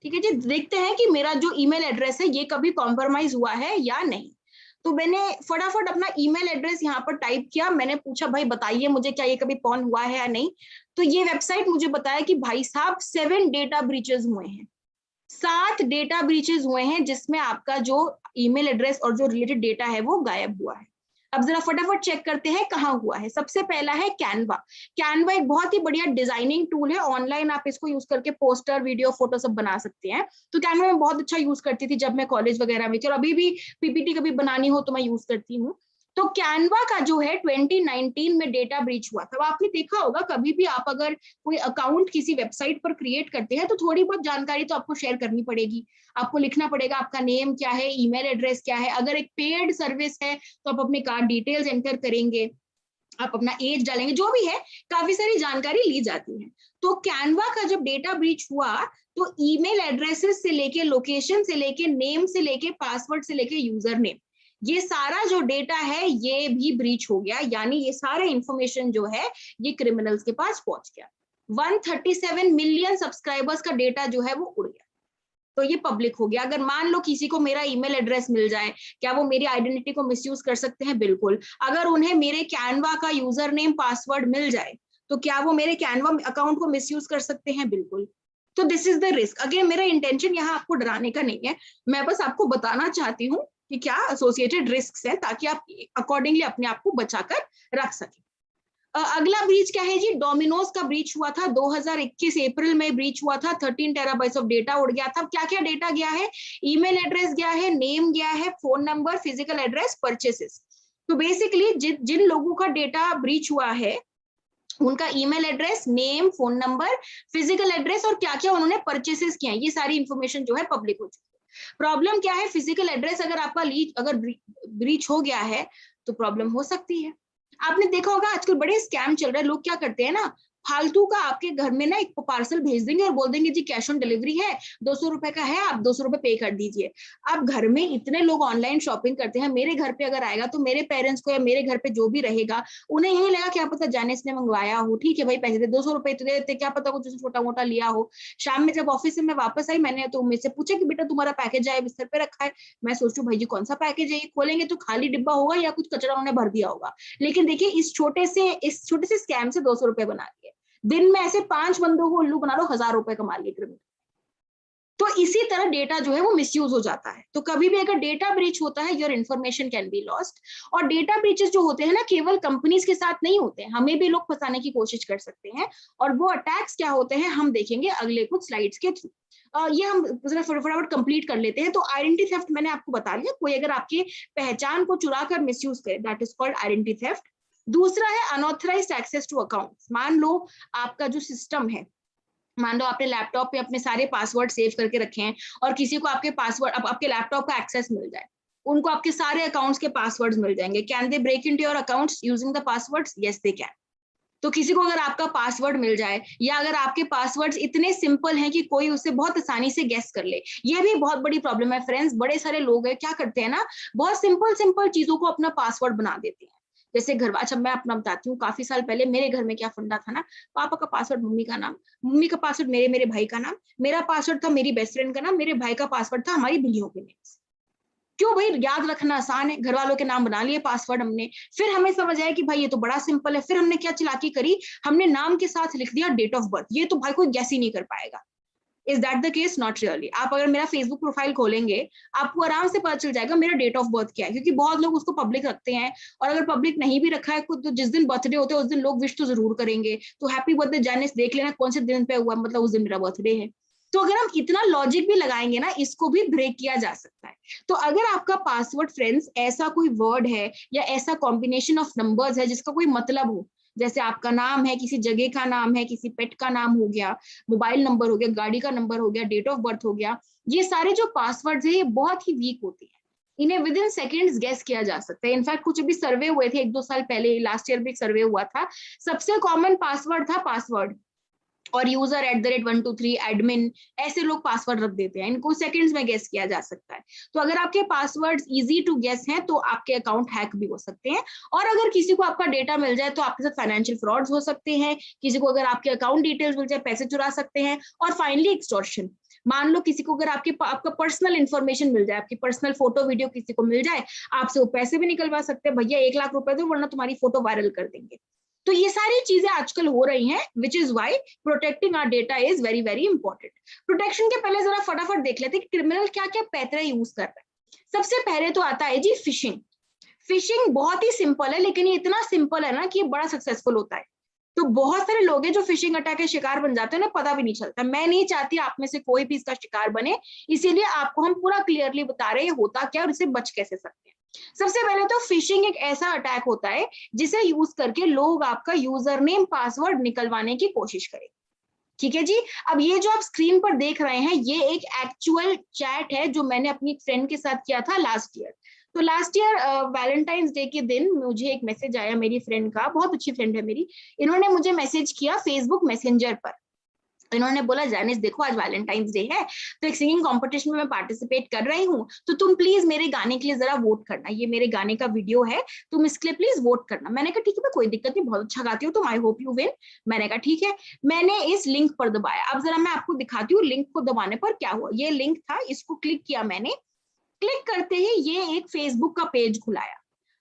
ठीक है जी, देखते हैं कि मेरा जो ईमेल एड्रेस है ये कभी कॉम्प्रोमाइज हुआ है या नहीं। तो मैंने फटाफट अपना ईमेल एड्रेस यहाँ पर टाइप किया, मैंने पूछा भाई बताइए मुझे क्या ये कभी पॉन हुआ है या नहीं। तो ये वेबसाइट मुझे बताया कि भाई साहब 7 डेटा ब्रीचेस हुए हैं, 7 डेटा ब्रीचेस हुए हैं, जिसमें आपका जो ईमेल एड्रेस और जो रिलेटेड डेटा है वो गायब हुआ है। अब जरा फटाफट चेक करते हैं कहाँ हुआ है। सबसे पहला है कैनवा। कैनवा एक बहुत ही बढ़िया डिजाइनिंग टूल है, ऑनलाइन आप इसको यूज करके पोस्टर, वीडियो, फोटो सब बना सकते हैं। तो कैनवा में बहुत अच्छा यूज करती थी जब मैं कॉलेज वगैरह में थी, और अभी भी पीपीटी कभी बनानी हो तो मैं यूज करती हूँ। तो कैनवा का जो है 2019 में डेटा ब्रीच हुआ था। आपने देखा होगा कभी भी आप अगर कोई अकाउंट किसी वेबसाइट पर क्रिएट करते हैं तो थोड़ी बहुत जानकारी तो आपको शेयर करनी पड़ेगी। आपको लिखना पड़ेगा आपका नेम क्या है, ईमेल एड्रेस क्या है, अगर एक पेड सर्विस है तो आप अपने कार्ड डिटेल्स एंटर करेंगे, आप अपना एज डालेंगे, जो भी है काफी सारी जानकारी ली जाती है। तो कैनवा का जब डेटा ब्रीच हुआ तो ईमेल एड्रेसेस से लेके, लोकेशन से लेके, नेम से लेके, पासवर्ड से लेके यूजर नेम, ये सारा जो डेटा है ये भी ब्रीच हो गया, यानी ये सारे इंफॉर्मेशन जो है ये क्रिमिनल्स के पास पहुंच गया। 137 मिलियन सब्सक्राइबर्स का डेटा जो है वो उड़ गया, तो ये पब्लिक हो गया। अगर मान लो किसी को मेरा ईमेल एड्रेस मिल जाए, क्या वो मेरी आइडेंटिटी को मिसयूज कर सकते हैं? बिल्कुल। अगर उन्हें मेरे कैनवा का यूजर नेम पासवर्ड मिल जाए तो क्या वो मेरे कैनवा अकाउंट को मिसयूज कर सकते हैं? बिल्कुल। तो this is the risk. Again मेरा इंटेंशन यहाँ आपको डराने का नहीं है, मैं बस आपको बताना चाहती हूँ कि क्या एसोसिएटेड रिस्क है, ताकि आप अकॉर्डिंगली अपने आप को बचाकर रख सकें। अगला ब्रीच क्या है जी? डोमिनोज का ब्रीच हुआ था 2021 अप्रैल में ब्रीच हुआ था। 13 टेराबाइट्स ऑफ डेटा उड़ गया था। क्या क्या डेटा गया है? ईमेल एड्रेस गया है, नेम गया है, phone number, physical address, purchases. तो बेसिकली जिन लोगों का डेटा ब्रीच हुआ है उनका email address, name, phone number, physical address और क्या क्या उन्होंने परचेसेस किया, ये सारी इंफॉर्मेशन जो है पब्लिक हो चुकी है। प्रॉब्लम क्या है? फिजिकल एड्रेस अगर आपका अगर ब्रीच हो गया है तो प्रॉब्लम हो सकती है। आपने देखा होगा आजकल बड़े स्कैम चल रहे हैं, लोग क्या करते हैं ना, फालतू का आपके घर में ना एक पार्सल भेज देंगे और बोल देंगे जी कैश ऑन डिलीवरी है, 200 रुपए का है, आप 200 रुपए पे कर दीजिए। अब घर में इतने लोग ऑनलाइन शॉपिंग करते हैं, मेरे घर पे अगर आएगा तो मेरे पेरेंट्स को या मेरे घर पे जो भी रहेगा उन्हें यही लगा क्या पता जानिस ने मंगवाया हो, ठीक है भाई पैसे दे, 200 रुपए तो दे देते, क्या पता कुछ छोटा मोटा लिया हो। शाम में जब ऑफिस से मैं वापस आई, मैंने तो मुझसे पूछा कि बेटा तुम्हारा पैकेज आया, बिस्तर पे रखा है। मैं सोचू भाई जी कौन सा पैकेज है, खोलेंगे तो खाली डिब्बा होगा या कुछ कचरा उन्होंने भर दिया होगा। लेकिन देखिए इस छोटे से स्कैम से 200 रुपए बना दिए। दिन में ऐसे 5 बंदों को उल्लू बना लो, 1000 रुपए कमा लिए क्रिमिनल। तो इसी तरह डेटा जो है वो मिसयूज हो जाता है। तो कभी भी अगर डेटा ब्रीच होता है, your information can be lost. और डेटा ब्रीचेस जो होते हैं ना, केवल कंपनीज के साथ नहीं होते हैं, हमें भी लोग फंसाने की कोशिश कर सकते हैं। और वो अटैक्स क्या होते हैं हम देखेंगे अगले कुछ स्लाइड्स के थ्रू। ये हम फटाफट कंप्लीट कर लेते हैं। तो आइडेंटिटी थेफ्ट मैंने आपको बता दिया, कोई अगर आपकी पहचान को चुरा कर मिसयूज करे, that is called identity theft. दूसरा है अनऑथराइज्ड एक्सेस टू अकाउंट्स। मान लो आपका जो सिस्टम है, मान लो आपने लैपटॉप पे अपने सारे पासवर्ड सेव करके रखे हैं और किसी को आपके पासवर्ड, अब आपके लैपटॉप का एक्सेस मिल जाए, उनको आपके सारे अकाउंट्स के पासवर्ड्स मिल जाएंगे। Can they break into your accounts using the passwords? Yes they can. तो किसी को अगर आपका पासवर्ड मिल जाए या अगर आपके पासवर्ड्स इतने सिंपल हैं कि कोई उसे बहुत आसानी से गेस कर ले, ये भी बहुत बड़ी प्रॉब्लम है फ्रेंड्स। बड़े सारे लोग हैं क्या करते हैं ना, बहुत सिंपल चीजों को अपना पासवर्ड बना देते हैं। जैसे घर, अच्छा मैं अपना बताती हूँ, काफी साल पहले मेरे घर में क्या फंडा था ना, पापा का पासवर्ड मम्मी का नाम, मम्मी का पासवर्ड मेरे भाई का नाम, मेरा पासवर्ड था मेरी बेस्ट फ्रेंड का नाम, मेरे भाई का पासवर्ड था हमारी बिल्लियों के नेम। क्यों भाई, याद रखना आसान है, घर वालों के नाम बना लिए पासवर्ड हमने। फिर हमें समझ आया कि भाई ये तो बड़ा सिंपल है, फिर हमने क्या चालाकी करी, हमने नाम के साथ लिख दिया डेट ऑफ बर्थ। ये तो भाई कोई गैस ही नहीं कर पाएगा। Is that the case? Not really. आप अगर मेरा फेसबुक प्रोफाइल खोलेंगे आपको आराम से पता चल जाएगा मेरा डेट ऑफ बर्थ क्या है, क्योंकि बहुत लोग उसको पब्लिक रखते हैं। और अगर पब्लिक नहीं भी रखा है तो जिस दिन बर्थडे होते हैं उस दिन लोग विश तो जरूर करेंगे, तो हैप्पी बर्थडे जानिस, देख लेना कौन से दिन पे हुआ, मतलब उस दिन मेरा बर्थडे है। तो अगर हम इतना लॉजिक भी लगाएंगे ना, इसको भी ब्रेक किया जा सकता है। तो अगर आपका पासवर्ड फ्रेंड्स ऐसा कोई वर्ड है या ऐसा कॉम्बिनेशन ऑफ नंबर्स है जिसका कोई मतलब हो, जैसे आपका नाम है, किसी जगह का नाम है, किसी पेट का नाम हो गया, मोबाइल नंबर हो गया, गाड़ी का नंबर हो गया, डेट ऑफ बर्थ हो गया, ये सारे जो पासवर्ड्स है ये बहुत ही वीक होते हैं, इन्हें विद इन सेकेंड्स गेस किया जा सकता है। इनफैक्ट कुछ अभी सर्वे हुए थे 1-2 साल पहले, लास्ट ईयर भी एक सर्वे हुआ था, सबसे कॉमन पासवर्ड था पासवर्ड और यूजर @123 एडमिन, ऐसे लोग पासवर्ड रख देते हैं, इनको सेकंड्स में गेस किया जा सकता है। तो अगर आपके पासवर्ड्स इजी टू गेस हैं तो आपके अकाउंट हैक भी हो सकते हैं। और अगर किसी को आपका डेटा मिल जाए तो आपके साथ फाइनेंशियल फ्रॉड्स हो सकते हैं, किसी को अगर आपके अकाउंट डिटेल्स मिल जाए पैसे चुरा सकते हैं। और फाइनली एक्सटॉर्शन, मान लो किसी को अगर आपका पर्सनल इंफॉर्मेशन मिल जाए, आपकी पर्सनल फोटो वीडियो किसी को मिल जाए, आपसे वो पैसे भी निकलवा सकते हैं, भैया 1 लाख रुपए दो वरना तुम्हारी फोटो वायरल कर देंगे। तो ये सारी चीजें आजकल हो रही हैं, which is why protecting our data is very very important. Protection के पहले जरा फटाफट देख लेते हैं कि क्रिमिनल क्या क्या पैतरे यूज कर रहे हैं। सबसे पहले तो आता है जी फिशिंग। फिशिंग बहुत ही सिंपल है, लेकिन ये इतना सिंपल है ना कि ये बड़ा सक्सेसफुल होता है। तो बहुत सारे लोग हैं जो फिशिंग अटैक के शिकार बन जाते हैं, पता भी नहीं चलता। मैं नहीं चाहती आप में से कोई भी इसका शिकार बने, इसीलिए आपको हम पूरा क्लियरली बता रहे हैं होता क्या और इससे बच कैसे सकते हैं। सबसे पहले तो फिशिंग एक ऐसा अटैक होता है जिसे यूज करके लोग आपका यूजर नेम पासवर्ड निकलवाने की कोशिश करें। ठीक है जी। अब ये जो आप स्क्रीन पर देख रहे हैं ये एक एक्चुअल चैट है जो मैंने अपनी फ्रेंड के साथ किया था लास्ट ईयर। तो लास्ट ईयर वैलेंटाइंस डे के दिन मुझे एक मैसेज आया मेरी फ्रेंड का, बहुत अच्छी फ्रेंड है मेरी, इन्होंने मुझे मैसेज किया फेसबुक मैसेंजर पर। इन्होंने बोला जैनिस देखो आज वैलेंटाइंस डे है तो एक सिंगिंग कंपटीशन में मैं पार्टिसिपेट कर रही हूँ, तो तुम प्लीज मेरे गाने के लिए जरा वोट करना, ये मेरे गाने का वीडियो है, तुम इसके लिए प्लीज वोट करना। मैंने कहा ठीक है कोई दिक्कत नहीं, बहुत अच्छा गाती हो तुम, आई होप यू विन। मैंने कहा ठीक है। मैंने इस लिंक पर दबाया, अब जरा मैं आपको दिखाती हूँ लिंक को दबाने पर क्या हुआ। ये लिंक था, इसको क्लिक किया मैंने, क्लिक करते ही ये एक फेसबुक का पेज खुलाया।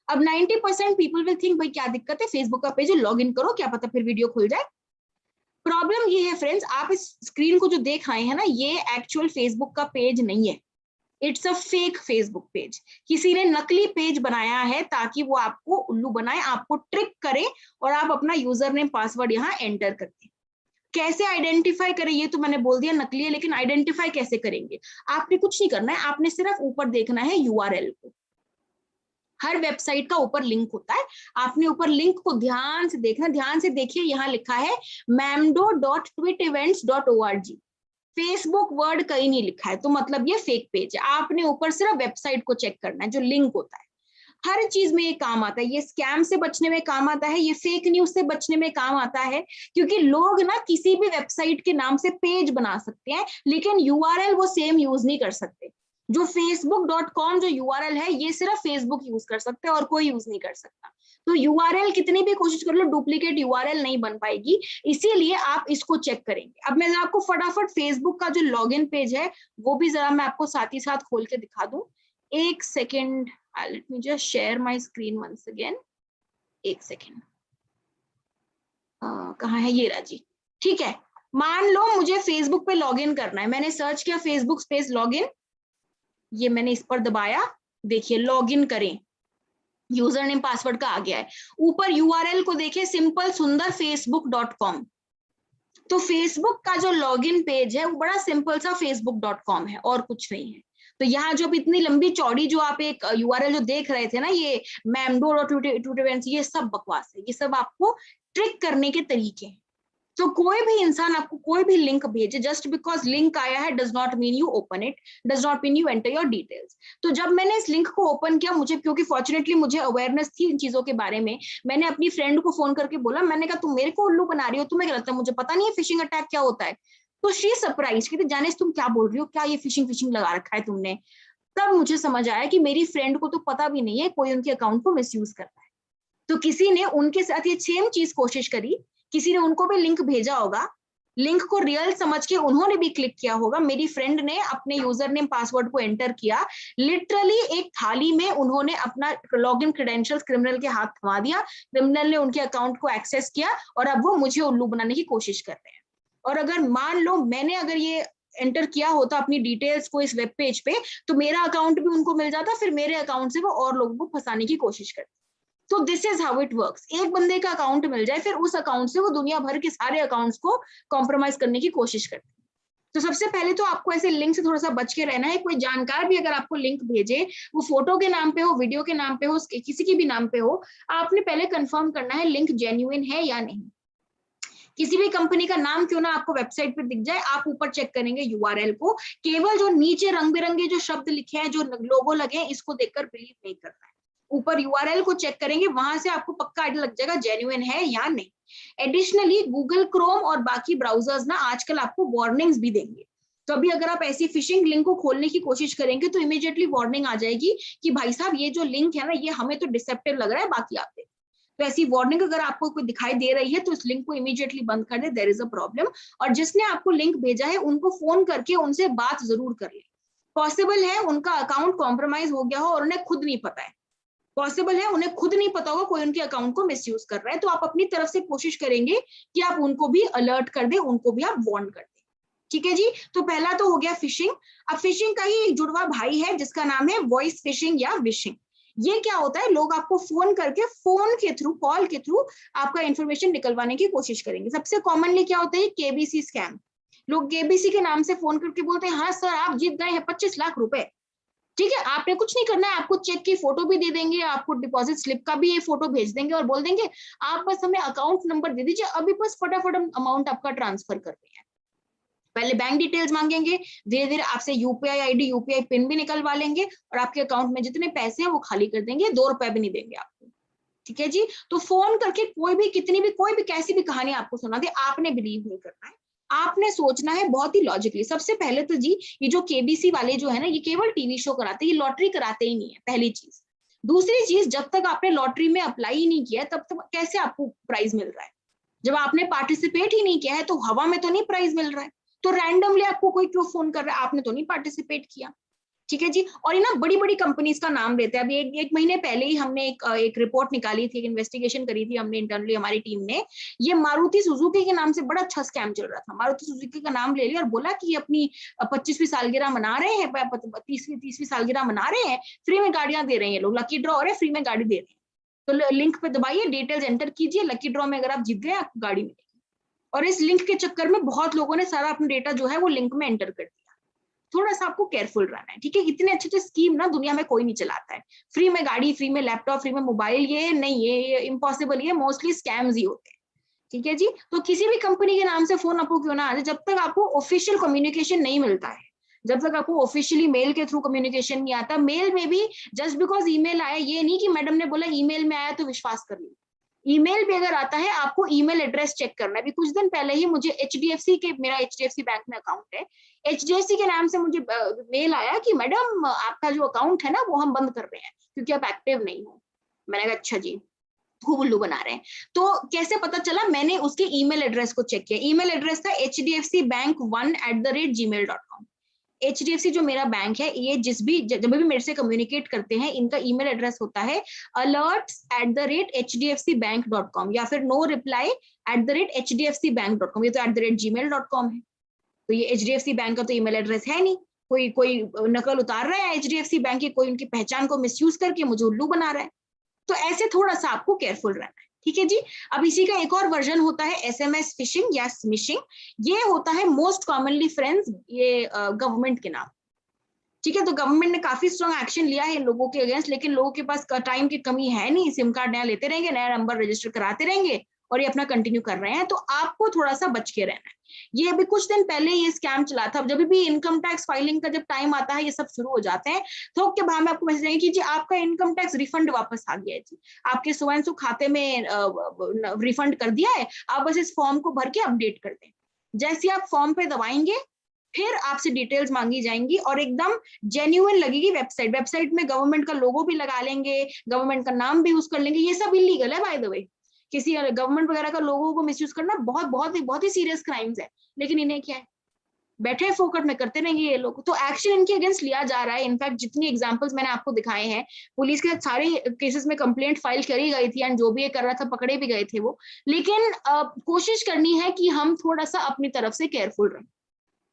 अब 90% पीपल विल थिंक भाई क्या दिक्कत है, फेसबुक का पेज है, लॉग इन करो, क्या पता फिर वीडियो खुल जाए। प्रॉब्लम ये है फ्रेंड्स, आप इस स्क्रीन को जो देख रहे हैं ना, ये एक्चुअल फेसबुक का पेज नहीं है, it's a fake Facebook page. किसी ने नकली पेज बनाया है ताकि वो आपको उल्लू बनाए, आपको ट्रिक करे और आप अपना यूजर नेम पासवर्ड यहाँ एंटर करते। कैसे आइडेंटिफाई करें ये तो मैंने बोल दिया नकली है, लेकिन आइडेंटिफाई कैसे करेंगे? आपने कुछ नहीं करना है, आपने सिर्फ ऊपर देखना है यूआरएल को। हर वेबसाइट का ऊपर लिंक होता है, आपने ऊपर लिंक को ध्यान से देखना, ध्यान से देखिए, यहाँ लिखा है mamdo.twitevents.org। फेसबुक वर्ड कहीं नहीं लिखा है, तो मतलब ये फेक पेज है। आपने ऊपर सिर्फ वेबसाइट को चेक करना है, जो लिंक होता है। हर चीज में ये काम आता है, ये स्कैम से बचने में काम आता है, ये फेक न्यूज से बचने में काम आता है, क्योंकि लोग ना किसी भी वेबसाइट के नाम से पेज बना सकते हैं लेकिन यूआरएल वो सेम यूज नहीं कर सकते। जो facebook.com जो यूआरएल है ये सिर्फ फेसबुक यूज कर सकते हैं और कोई यूज नहीं कर सकता। तो यूआरएल कितनी भी कोशिश कर लो डुप्लीकेट यूआरएल नहीं बन पाएगी, इसीलिए आप इसको चेक करेंगे। अब मैं जरा आपको फटाफट फेसबुक का जो लॉगिन पेज है वो भी जरा मैं आपको साथ ही साथ खोल के दिखा दूं। एक second, let me just share my screen once again। एक सेकेंड, कहाँ है ये राजी। ठीक है, मान लो मुझे फेसबुक पे लॉगिन करना है, मैंने सर्च किया फेसबुक स्पेस लॉगिन, ये मैंने इस पर दबाया, देखिए लॉगिन करें, यूजर नेम पासवर्ड का आ गया है। ऊपर यूआरएल को देखिए, सिंपल सुंदर facebook.com। तो फेसबुक का जो लॉगिन पेज है वो बड़ा सिंपल सा facebook.com है और कुछ नहीं है। तो यहाँ जो इतनी लंबी चौड़ी जो आप एक यूआरएल जो देख रहे थे ना, ये mamdo.twitevents, ये सब बकवास है, ये सब आपको ट्रिक करने के तरीके हैं। तो कोई भी इंसान आपको कोई भी लिंक भेजे, जस्ट बिकॉज लिंक आया है does not mean you open it, does not mean you enter your details. तो जब मैंने इस लिंक को ओपन किया, मुझे क्योंकि फॉर्चुनेटली मुझे अवेयरनेस थी इन चीजों के बारे में, मैंने अपनी फ्रेंड को फोन करके बोला, मैंने कहा तुम मेरे को उल्लू बना रही हो, तुम्हें क्या लगता है मुझे पता नहीं है फिशिंग अटैक क्या होता है? तो शी सरप्राइज, कहती जानिस तुम क्या बोल रही हो, क्या ये फिशिंग लगा रखा है तुमने? तब मुझे समझ आया कि मेरी फ्रेंड को तो पता भी नहीं है कोई उनके अकाउंट को मिसयूज करता है। तो किसी ने उनके साथ ये सेम चीज कोशिश करी, किसी ने उनको भी लिंक भेजा होगा, लिंक को रियल समझ के उन्होंने भी क्लिक किया होगा। मेरी फ्रेंड ने अपने यूजर नेम पासवर्ड को एंटर किया, लिटरली एक थाली में उन्होंने अपना लॉगिन क्रेडेंशियल्स क्रिमिनल के हाथ थमा दिया, क्रिमिनल ने उनके अकाउंट को एक्सेस किया और अब वो मुझे उल्लू बनाने की कोशिश कर रहे हैं। और अगर मान लो मैंने अगर ये एंटर किया होता अपनी डिटेल्स को इस वेब पेज पे, तो मेरा अकाउंट भी उनको मिल जाता, फिर मेरे अकाउंट से वो और लोगों को फंसाने की कोशिश करते। तो this is how it works. एक बंदे का अकाउंट मिल जाए, फिर उस अकाउंट से वो दुनिया भर के सारे अकाउंट्स को कॉम्प्रोमाइज करने की कोशिश करते हैं। तो सबसे पहले तो आपको ऐसे लिंक से थोड़ा सा बच के रहना है। कोई जानकार भी अगर आपको लिंक भेजे, वो फोटो के नाम पे हो, वीडियो के नाम पे हो, किसी की भी नाम पे हो, आपने पहले कंफर्म करना है लिंक जेन्युइन है या नहीं। किसी भी कंपनी का नाम क्यों ना आपको वेबसाइट पर दिख जाए, आप ऊपर चेक करेंगे यूआरएल को, केवल जो नीचे रंग बिरंगे जो शब्द लिखे हैं, जो लोगो लगे हैं, इसको देखकर बिलीव नहीं करना है। ऊपर यूआरएल को चेक करेंगे, वहां से आपको पक्का आइडिया लग जाएगा जेन्युइन है या नहीं। एडिशनली गूगल क्रोम और बाकी ब्राउजर्स ना आजकल आपको वार्निंग्स भी देंगे। तो अभी अगर आप ऐसी फिशिंग लिंक को खोलने की कोशिश करेंगे तो इमीडिएटली वार्निंग आ जाएगी कि भाई साहब ये जो लिंक है ना, ये हमें तो डिसेप्टिव लग रहा है, बाकी आप देखो। तो ऐसी वार्निंग अगर आपको कोई दिखाई दे रही है तो इस लिंक को इमीडिएटली बंद कर दे, देयर इज अ प्रॉब्लम। और जिसने आपको लिंक भेजा है उनको फोन करके उनसे बात जरूर कर ले। पॉसिबल है उनका अकाउंट कॉम्प्रोमाइज हो गया हो और उन्हें खुद नहीं पता है, पॉसिबल है उन्हें खुद नहीं पता होगा कोई उनके अकाउंट को मिसयूज कर रहा है। तो आप अपनी तरफ से कोशिश करेंगे कि आप उनको भी अलर्ट कर दे, उनको भी आप वार्न कर दे। ठीक है जी। तो पहला तो हो गया फिशिंग। अब फिशिंग का ही एक जुड़वा भाई है जिसका नाम है वॉइस फिशिंग या विशिंग। ये क्या होता है, लोग आपको फोन करके फोन के थ्रू, कॉल के थ्रू आपका इंफॉर्मेशन निकलवाने की कोशिश करेंगे। सबसे कॉमनली क्या होता है, केबीसी स्कैम। लोग केबीसी के नाम से फोन करके बोलते हैं हाँ सर आप जीत गए हैं 25 लाख रुपए। ठीक है, आपने कुछ नहीं करना है, आपको चेक की फोटो भी दे देंगे, आपको डिपॉजिट स्लिप का भी ये फोटो भेज देंगे और बोल देंगे आप बस हमें अकाउंट नंबर दे दीजिए, अभी बस फटाफट हम अमाउंट आपका ट्रांसफर कर रहे हैं। पहले बैंक डिटेल्स मांगेंगे, धीरे धीरे आपसे यूपीआई आईडी यूपीआई पिन भी निकलवा लेंगे और आपके अकाउंट में जितने पैसे हैं वो खाली कर देंगे, 2 रुपए भी नहीं देंगे आपको। ठीक है जी, तो फोन करके कोई भी कितनी भी कोई भी कैसी भी कहानी आपको सुना दे, आपने बिलीव नहीं करना है, आपने सोचना है बहुत ही लॉजिकली। सबसे पहले तो जी ये जो केबीसी वाले जो है ना, ये केवल टीवी शो कराते हैं, ये लॉटरी कराते ही नहीं है, पहली चीज। दूसरी चीज, जब तक आपने लॉटरी में अप्लाई ही नहीं किया तब तक कैसे आपको प्राइज मिल रहा है? जब आपने पार्टिसिपेट ही नहीं किया है तो हवा में तो नहीं प्राइज मिल रहा है, तो रैंडमली आपको कोई क्यों फोन कर रहा है? आपने तो नहीं पार्टिसिपेट किया। ठीक है जी, और ये ना बड़ी बड़ी कंपनीज का नाम लेते हैं। अभी एक महीने पहले ही हमने एक रिपोर्ट निकाली थी, एक इन्वेस्टिगेशन करी थी हमने इंटरनली, हमारी टीम ने। ये मारुति सुजुकी के नाम से बड़ा अच्छा स्कैम चल रहा था। मारुति सुजुकी का नाम ले लिया और बोला कि अपनी 25वीं सालगिरह मना रहे हैं, 30वीं सालगिरह मना रहे हैं, फ्री में गाड़ियां दे रहे हैं लोग, लकी ड्रॉ हो रहा है, फ्री में गाड़ी दे रहे हैं, तो लिंक पे दबाइए, डिटेल्स एंटर कीजिए, लकी ड्रॉ में अगर आप जीत गए आपको गाड़ी मिलेगी। और इस लिंक के चक्कर में बहुत लोगों ने सारा अपना डेटा जो है वो लिंक में एंटर कर दिया। थोड़ा सा आपको केयरफुल रहना है, ठीक है? इतने अच्छे अच्छे स्कीम ना दुनिया में कोई नहीं चलाता है। फ्री में गाड़ी, फ्री में लैपटॉप, फ्री में मोबाइल, ये नहीं, ये इम्पॉसिबल, ये मोस्टली स्कैम्स ही होते हैं। ठीक है जी, तो किसी भी कंपनी के नाम से फोन आपको क्यों ना आ जाए, जब तक आपको ऑफिशियल कम्युनिकेशन नहीं मिलता है, जब तक आपको ऑफिशियली मेल के थ्रू कम्युनिकेशन नहीं आता। मेल में भी जस्ट बिकॉज ईमेल आया, ये नहीं कि मैडम ने बोला ईमेल में आया तो विश्वास कर लो। ईमेल भी अगर आता है, आपको ईमेल एड्रेस चेक करना है। अभी कुछ दिन पहले ही मुझे एचडीएफसी के, मेरा एचडीएफसी बैंक में अकाउंट है, एचडीएफसी के नाम से मुझे मेल आया कि मैडम आपका जो अकाउंट है ना वो हम बंद कर रहे हैं क्योंकि आप एक्टिव नहीं हो। मैंने कहा अच्छा जी, खूब उल्लू बना रहे हैं। तो कैसे पता चला? मैंने उसके ईमेल एड्रेस को चेक किया। ईमेल एड्रेस था hdfcbank1@gmail.com। एचडीएफसी जो मेरा बैंक है, ये जब भी मेरे से कम्युनिकेट करते हैं, इनका ईमेल एड्रेस होता है alerts@hdfcbank.com या फिर no reply@hdfcbank.com। ये तो @gmail.com है, तो ये एचडीएफसी बैंक का तो ईमेल एड्रेस है नहीं। कोई नकल उतार रहा है एचडीएफसी बैंक की, कोई उनकी पहचान को मिसयूज करके मुझे उल्लू बना रहा है। तो ऐसे थोड़ा सा आपको केयरफुल रहना है, ठीक है जी। अब इसी का एक और वर्जन होता है एसएमएस फिशिंग या स्मिशिंग। ये होता है मोस्ट कॉमनली फ्रेंड्स ये गवर्नमेंट के नाम, ठीक है। तो गवर्नमेंट ने काफी स्ट्रॉन्ग एक्शन लिया है इन लोगों के अगेंस्ट, लेकिन लोगों के पास टाइम की कमी है नहीं, सिम कार्ड नया लेते रहेंगे, नया नंबर रजिस्टर कराते रहेंगे और ये अपना कंटिन्यू कर रहे हैं। तो आपको थोड़ा सा बच के रहना है। ये अभी कुछ दिन पहले ये स्कैम चला था। जब भी इनकम टैक्स फाइलिंग का जब टाइम आता है, ये सब शुरू हो जाते हैं, थोक के भाव में आपको मैसेज आएंगे कि जी आपका इनकम टैक्स रिफंड वापस आ गया है जी, आपके सुवैंसु खाते में रिफंड कर दिया है, आप बस इस फॉर्म को भर के अपडेट कर दें। जैसे आप फॉर्म पे दबाएंगे, फिर आपसे डिटेल्स मांगी जाएंगी और एकदम जेन्युइन लगेगी वेबसाइट में गवर्नमेंट का लोगो भी लगा लेंगे, गवर्नमेंट का नाम भी यूज कर लेंगे। ये सब इलीगल है बाय द वे। किसी गवर्नमेंट वगैरह का लोगों को मिसयूज करना बहुत ही सीरियस क्राइम्स है, लेकिन इन्हें क्या है, बैठे फोकट में करते रहेंगे ये लोग। तो एक्शन इनके अगेंस्ट लिया जा रहा है। इनफैक्ट जितनी एग्जांपल्स मैंने आपको दिखाए हैं, पुलिस के सारे केसेस में कंप्लेंट फाइल करी गई थी एंड जो भी ये कर रहा था पकड़े भी गए थे वो। लेकिन कोशिश करनी है कि हम थोड़ा सा अपनी तरफ से केयरफुल रहें,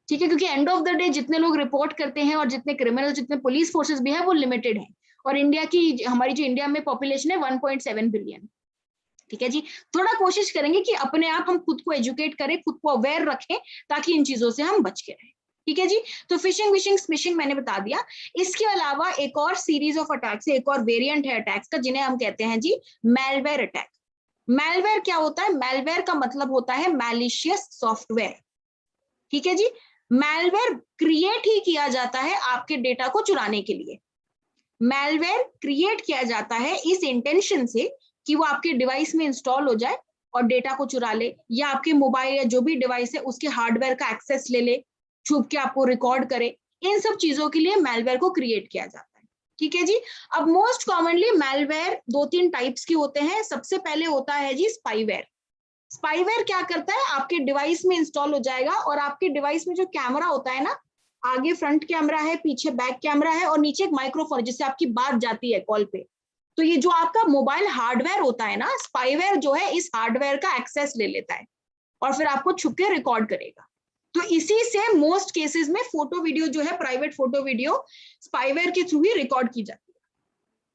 ठीक है, क्योंकि एंड ऑफ द डे जितने लोग रिपोर्ट करते हैं और जितने क्रिमिनल, जितने पुलिस फोर्सेस भी है वो लिमिटेड है। और इंडिया की, हमारी जो इंडिया में पॉपुलेशन है 1.7 बिलियन, ठीक है जी। थोड़ा कोशिश करेंगे कि अपने आप हम खुद को एजुकेट करें, खुद को अवेयर रखें, ताकि इन चीजों से हम बच के रहें, ठीक है जी। तो फिशिंग विशिंग स्मिशिंग मैंने बता दिया। इसके अलावा एक और सीरीज ऑफ अटैक्स, एक और वेरिएंट है अटैक्स का, जिन्हें हम कहते हैं जी मैलवेयर अटैक। मैलवेयर क्या होता है? मैलवेयर का मतलब होता है मैलिशियस सॉफ्टवेयर, ठीक है जी। मैलवेयर क्रिएट ही किया जाता है आपके डेटा को चुराने के लिए। मैलवेयर क्रिएट किया जाता है इस इंटेंशन से कि वो आपके डिवाइस में इंस्टॉल हो जाए और डेटा को चुरा ले, या आपके मोबाइल या जो भी डिवाइस है उसके हार्डवेयर का एक्सेस ले ले, छुप के आपको रिकॉर्ड करे। इन सब चीजों के लिए मैलवेयर को क्रिएट किया जाता है, ठीक है जी। अब मोस्ट कॉमनली मैलवेयर 2-3 टाइप्स के होते हैं। सबसे पहले होता है जी स्पाईवेयर। स्पाईवेयर क्या करता है? आपके डिवाइस में इंस्टॉल हो जाएगा और आपके डिवाइस में जो कैमरा होता है ना, आगे फ्रंट कैमरा है, पीछे बैक कैमरा है और नीचे एक माइक्रोफोन जिससे आपकी बात जाती है कॉल पे। तो ये जो आपका मोबाइल हार्डवेयर होता है ना, स्पाईवेयर जो है इस हार्डवेयर का एक्सेस ले लेता है और फिर आपको छुप के रिकॉर्ड करेगा। तो इसी से मोस्ट केसेस में फोटो वीडियो जो है, प्राइवेट फोटो वीडियो स्पाईवेयर के थ्रू ही रिकॉर्ड की जाती है।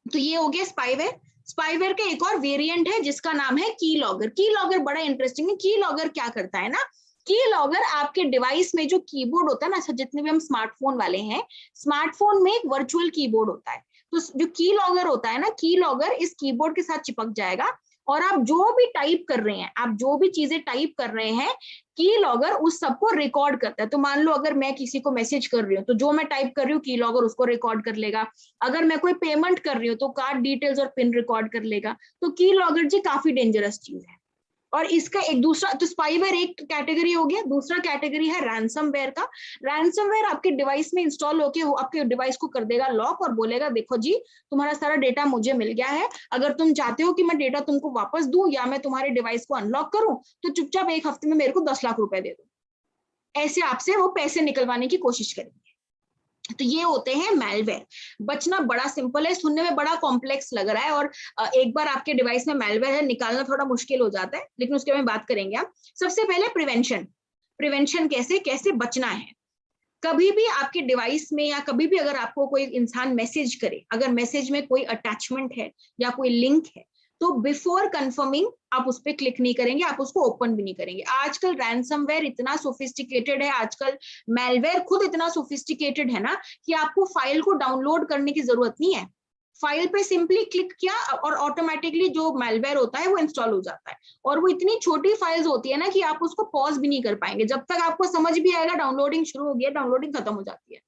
तो ये हो गया स्पाईवेयर। स्पाईवेयर का एक और वेरिएंट है जिसका नाम है की लॉगर। की लॉगर बड़ा इंटरेस्टिंग है। की लॉगर क्या करता है ना, की लॉगर आपके डिवाइस में जो कीबोर्ड होता है ना, जितने भी हम स्मार्टफोन वाले हैं, स्मार्टफोन में एक वर्चुअल कीबोर्ड होता है, तो जो की लॉगर होता है ना, की लॉगर इस कीबोर्ड के साथ चिपक जाएगा और आप जो भी टाइप कर रहे हैं, आप जो भी चीजें टाइप कर रहे हैं, की लॉगर उस सबको रिकॉर्ड करता है। तो मान लो अगर मैं किसी को मैसेज कर रही हूँ तो जो मैं टाइप कर रही हूँ की लॉगर उसको रिकॉर्ड कर लेगा। अगर मैं कोई पेमेंट कर रही हूँ तो कार्ड डिटेल्स और पिन रिकॉर्ड कर लेगा। तो की लॉगर जी काफी डेंजरस चीज है। और इसका एक दूसरा, तो स्पाईवेयर एक कैटेगरी हो गया, दूसरा कैटेगरी है रैंसमवेयर का। रैंसमवेयर आपके डिवाइस में इंस्टॉल होके आपके डिवाइस को कर देगा लॉक और बोलेगा देखो जी तुम्हारा सारा डेटा मुझे मिल गया है, अगर तुम चाहते हो कि मैं डेटा तुमको वापस दूं या मैं तुम्हारे डिवाइस को अनलॉक करूं तो चुपचाप 1 हफ्ते में मेरे को 10 लाख रुपए दे दो। ऐसे आपसे वो पैसे निकलवाने की कोशिश करेंगे। तो ये होते हैं मैलवेयर। बचना बड़ा सिंपल है, सुनने में बड़ा कॉम्प्लेक्स लग रहा है और एक बार आपके डिवाइस में मैलवेयर है निकालना थोड़ा मुश्किल हो जाता है, लेकिन उसके में बात करेंगे आप। सबसे पहले प्रिवेंशन कैसे बचना है। कभी भी आपके डिवाइस में या कभी भी अगर आपको कोई इंसान मैसेज करे, अगर मैसेज में कोई अटैचमेंट है या कोई लिंक है, तो बिफोर कंफर्मिंग आप उस पर क्लिक नहीं करेंगे, आप उसको ओपन भी नहीं करेंगे। आजकल रैंसमवेयर इतना सोफिस्टिकेटेड है, आजकल मैलवेयर खुद इतना सोफिस्टिकेटेड है ना कि आपको फाइल को डाउनलोड करने की जरूरत नहीं है। फाइल पे सिंपली क्लिक किया और ऑटोमेटिकली जो मैलवेयर होता है वो इंस्टॉल हो जाता है। और वो इतनी छोटी फाइल्स होती है ना कि आप उसको पॉज भी नहीं कर पाएंगे, जब तक आपको समझ भी आएगा डाउनलोडिंग शुरू हो गया, डाउनलोडिंग खत्म हो जाती है।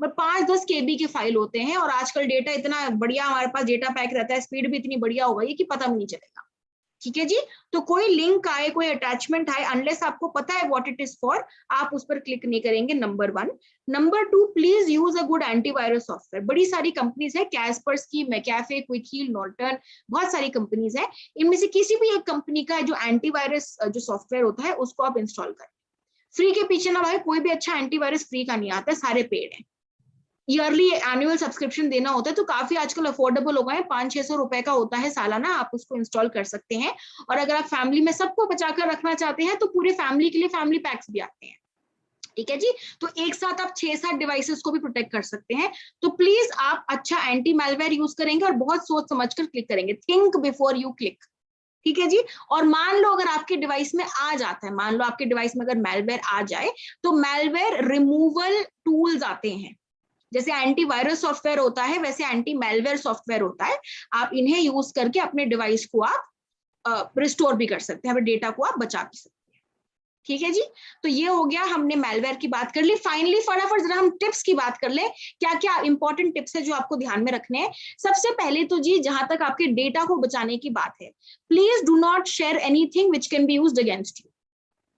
5-10 KB के फाइल होते हैं और आजकल डेटा इतना बढ़िया हमारे पास डेटा पैक रहता है, स्पीड भी इतनी बढ़िया हो गई है कि पता भी नहीं चलेगा। ठीक है जी। तो कोई लिंक आए, कोई अटैचमेंट आए, अनलेस आपको पता है व्हाट इट इज फॉर, आप उस पर क्लिक नहीं करेंगे, number 1। Number 2, please use a good antivirus software. बड़ी सारी कंपनीज है, कैस्पर्सकी, मैकैफे, क्विकहील, नॉर्टन, बहुत सारी कंपनीज है। इनमें से किसी भी एक कंपनी का जो एंटीवायरस जो सॉफ्टवेयर होता है उसको आप इंस्टॉल करें। फ्री के पीछे ना भाई, कोई भी अच्छा एंटीवायरस फ्री का नहीं आता, सारे पेड है। ईयरली एनुअल सब्सक्रिप्शन देना होता है, तो काफी आजकल अफोर्डेबल हो गए हैं, 500-600 रुपए का होता है सालाना, आप उसको इंस्टॉल कर सकते हैं। और अगर आप फैमिली में सबको बचाकर रखना चाहते हैं तो पूरे फैमिली के लिए फैमिली पैक्स भी आते हैं। ठीक है जी। तो एक साथ आप 6-7 डिवाइसेस को भी प्रोटेक्ट कर सकते हैं। तो प्लीज आप अच्छा एंटी मैलवेयर यूज करेंगे और बहुत सोच समझकर क्लिक करेंगे, थिंक बिफोर यू क्लिक। ठीक है जी। और मान लो अगर आपके डिवाइस में आ जाता है, मान लो आपके डिवाइस में अगर मैलवेयर आ जाए, तो मैलवेयर रिमूवल टूल्स आते हैं। जैसे एंटीवायरस सॉफ्टवेयर होता है वैसे एंटी मैलवेयर सॉफ्टवेयर होता है। आप इन्हें यूज करके अपने डिवाइस को आप रिस्टोर भी कर सकते हैं, अपने डेटा को आप बचा भी सकते हैं। ठीक है जी। तो ये हो गया, हमने मैलवेयर की बात कर ली। फाइनली फटाफट जरा हम टिप्स की बात कर ले, क्या क्या इंपॉर्टेंट टिप्स है जो आपको ध्यान में रखने हैं। सबसे पहले तो जी, जहां तक आपके डेटा को बचाने की बात है, please do not share anything which can be used against you.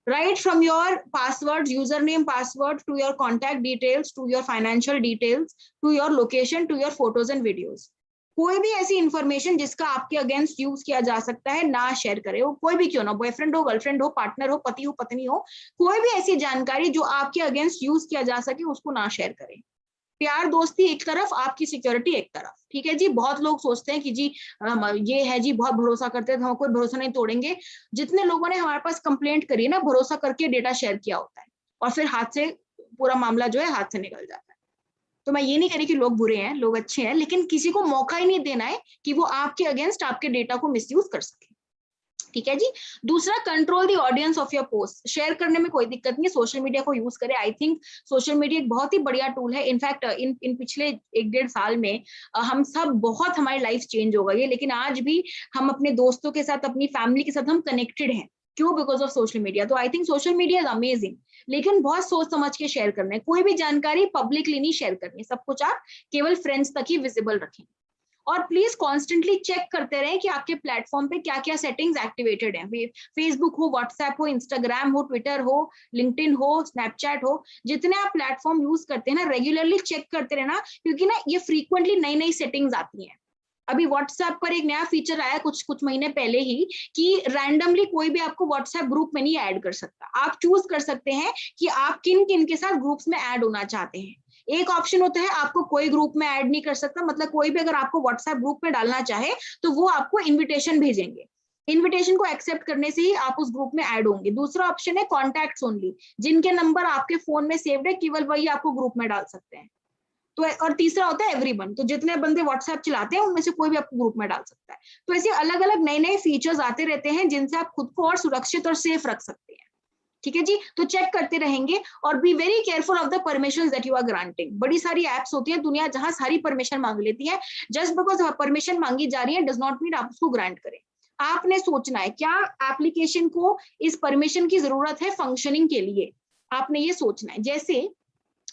Right from your passwords, username, password, to your contact details, to your financial details, to your location, to your photos and videos. कोई भी ऐसी information जिसका आपके against use किया जा सकता है ना शेयर करे, वो कोई भी क्यों ना, बॉयफ्रेंड हो, गर्लफ्रेंड हो, पार्टनर हो, पति हो, पत्नी हो, कोई भी ऐसी जानकारी जो आपके अगेंस्ट यूज किया जा सके उसको ना शेयर करें। प्यार दोस्ती एक तरफ, आपकी सिक्योरिटी एक तरफ। ठीक है जी। बहुत लोग सोचते हैं कि जी ये है जी, बहुत भरोसा करते हैं, हम कोई भरोसा नहीं तोड़ेंगे। जितने लोगों ने हमारे पास कंप्लेंट करी ना, भरोसा करके डेटा शेयर किया होता है और फिर हाथ से पूरा मामला जो है हाथ से निकल जाता है। तो मैं ये नहीं कह रही कि लोग बुरे हैं, लोग अच्छे हैं, लेकिन किसी को मौका ही नहीं देना है कि वो आपके अगेंस्ट आपके डेटा को मिसयूज कर सके। ठीक है जी। दूसरा, control the audience of your post. Share करने में कोई दिक्कत नहीं है, सोशल मीडिया को यूज करें। आई थिंक सोशल मीडिया एक बहुत ही बढ़िया टूल है। इनफैक्ट इन पिछले 1-1.5 साल में हम सब बहुत, हमारी लाइफ चेंज हो गई है, लेकिन आज भी हम अपने दोस्तों के साथ, अपनी फैमिली के साथ हम कनेक्टेड हैं। क्यों? Because of social media. तो I think social media is amazing, लेकिन बहुत सोच समझ के शेयर करना है। कोई भी जानकारी पब्लिकली नहीं शेयर करनी है, सब कुछ आप केवल फ्रेंड्स तक ही विजिबल रखें। और प्लीज कॉन्स्टेंटली चेक करते रहें कि आपके प्लेटफॉर्म पे क्या क्या सेटिंग्स एक्टिवेटेड हैं। फेसबुक हो, व्हाट्सएप हो, इंस्टाग्राम हो, ट्विटर हो, लिंक्डइन हो, स्नैपचैट हो, जितने आप प्लेटफॉर्म यूज करते हैं ना, रेगुलरली चेक करते रहना, क्योंकि ना ये फ्रीक्वेंटली नई नई सेटिंग्स आती हैं। अभी व्हाट्सएप पर एक नया फीचर आया कुछ महीने पहले ही कि रैंडमली कोई भी आपको व्हाट्सएप ग्रुप में नहीं ऐड कर सकता। आप चूज कर सकते हैं कि आप किन किन के साथ ग्रुप्स में ऐड होना चाहते हैं। एक ऑप्शन होता है आपको कोई ग्रुप में ऐड नहीं कर सकता, मतलब कोई भी अगर आपको व्हाट्सएप ग्रुप में डालना चाहे तो वो आपको इन्विटेशन भेजेंगे, इन्विटेशन को एक्सेप्ट करने से ही आप उस ग्रुप में ऐड होंगे। दूसरा ऑप्शन है कॉन्टैक्ट्स ओनली, जिनके नंबर आपके फोन में सेव्ड है केवल वही आपको ग्रुप में डाल सकते हैं। तो और तीसरा होता है एवरीवन, तो जितने बंदे व्हाट्सएप चलाते हैं उनमें से कोई भी आपको ग्रुप में डाल सकता है। तो ऐसे अलग अलग नए नए फीचर्स आते रहते हैं जिनसे आप खुद को और सुरक्षित और सेफ रख सकते हैं। ठीक है जी। तो चेक करते रहेंगे और be very careful of the permissions that you are granting. बड़ी सारी एप्स होती है दुनिया जहां सारी परमिशन मांग लेती है, जस्ट बिकॉज परमिशन मांगी जा रही है डज नॉट मीन आप उसको ग्रांट करें। आपने सोचना है क्या एप्लीकेशन को इस परमिशन की जरूरत है फंक्शनिंग के लिए, आपने ये सोचना है। जैसे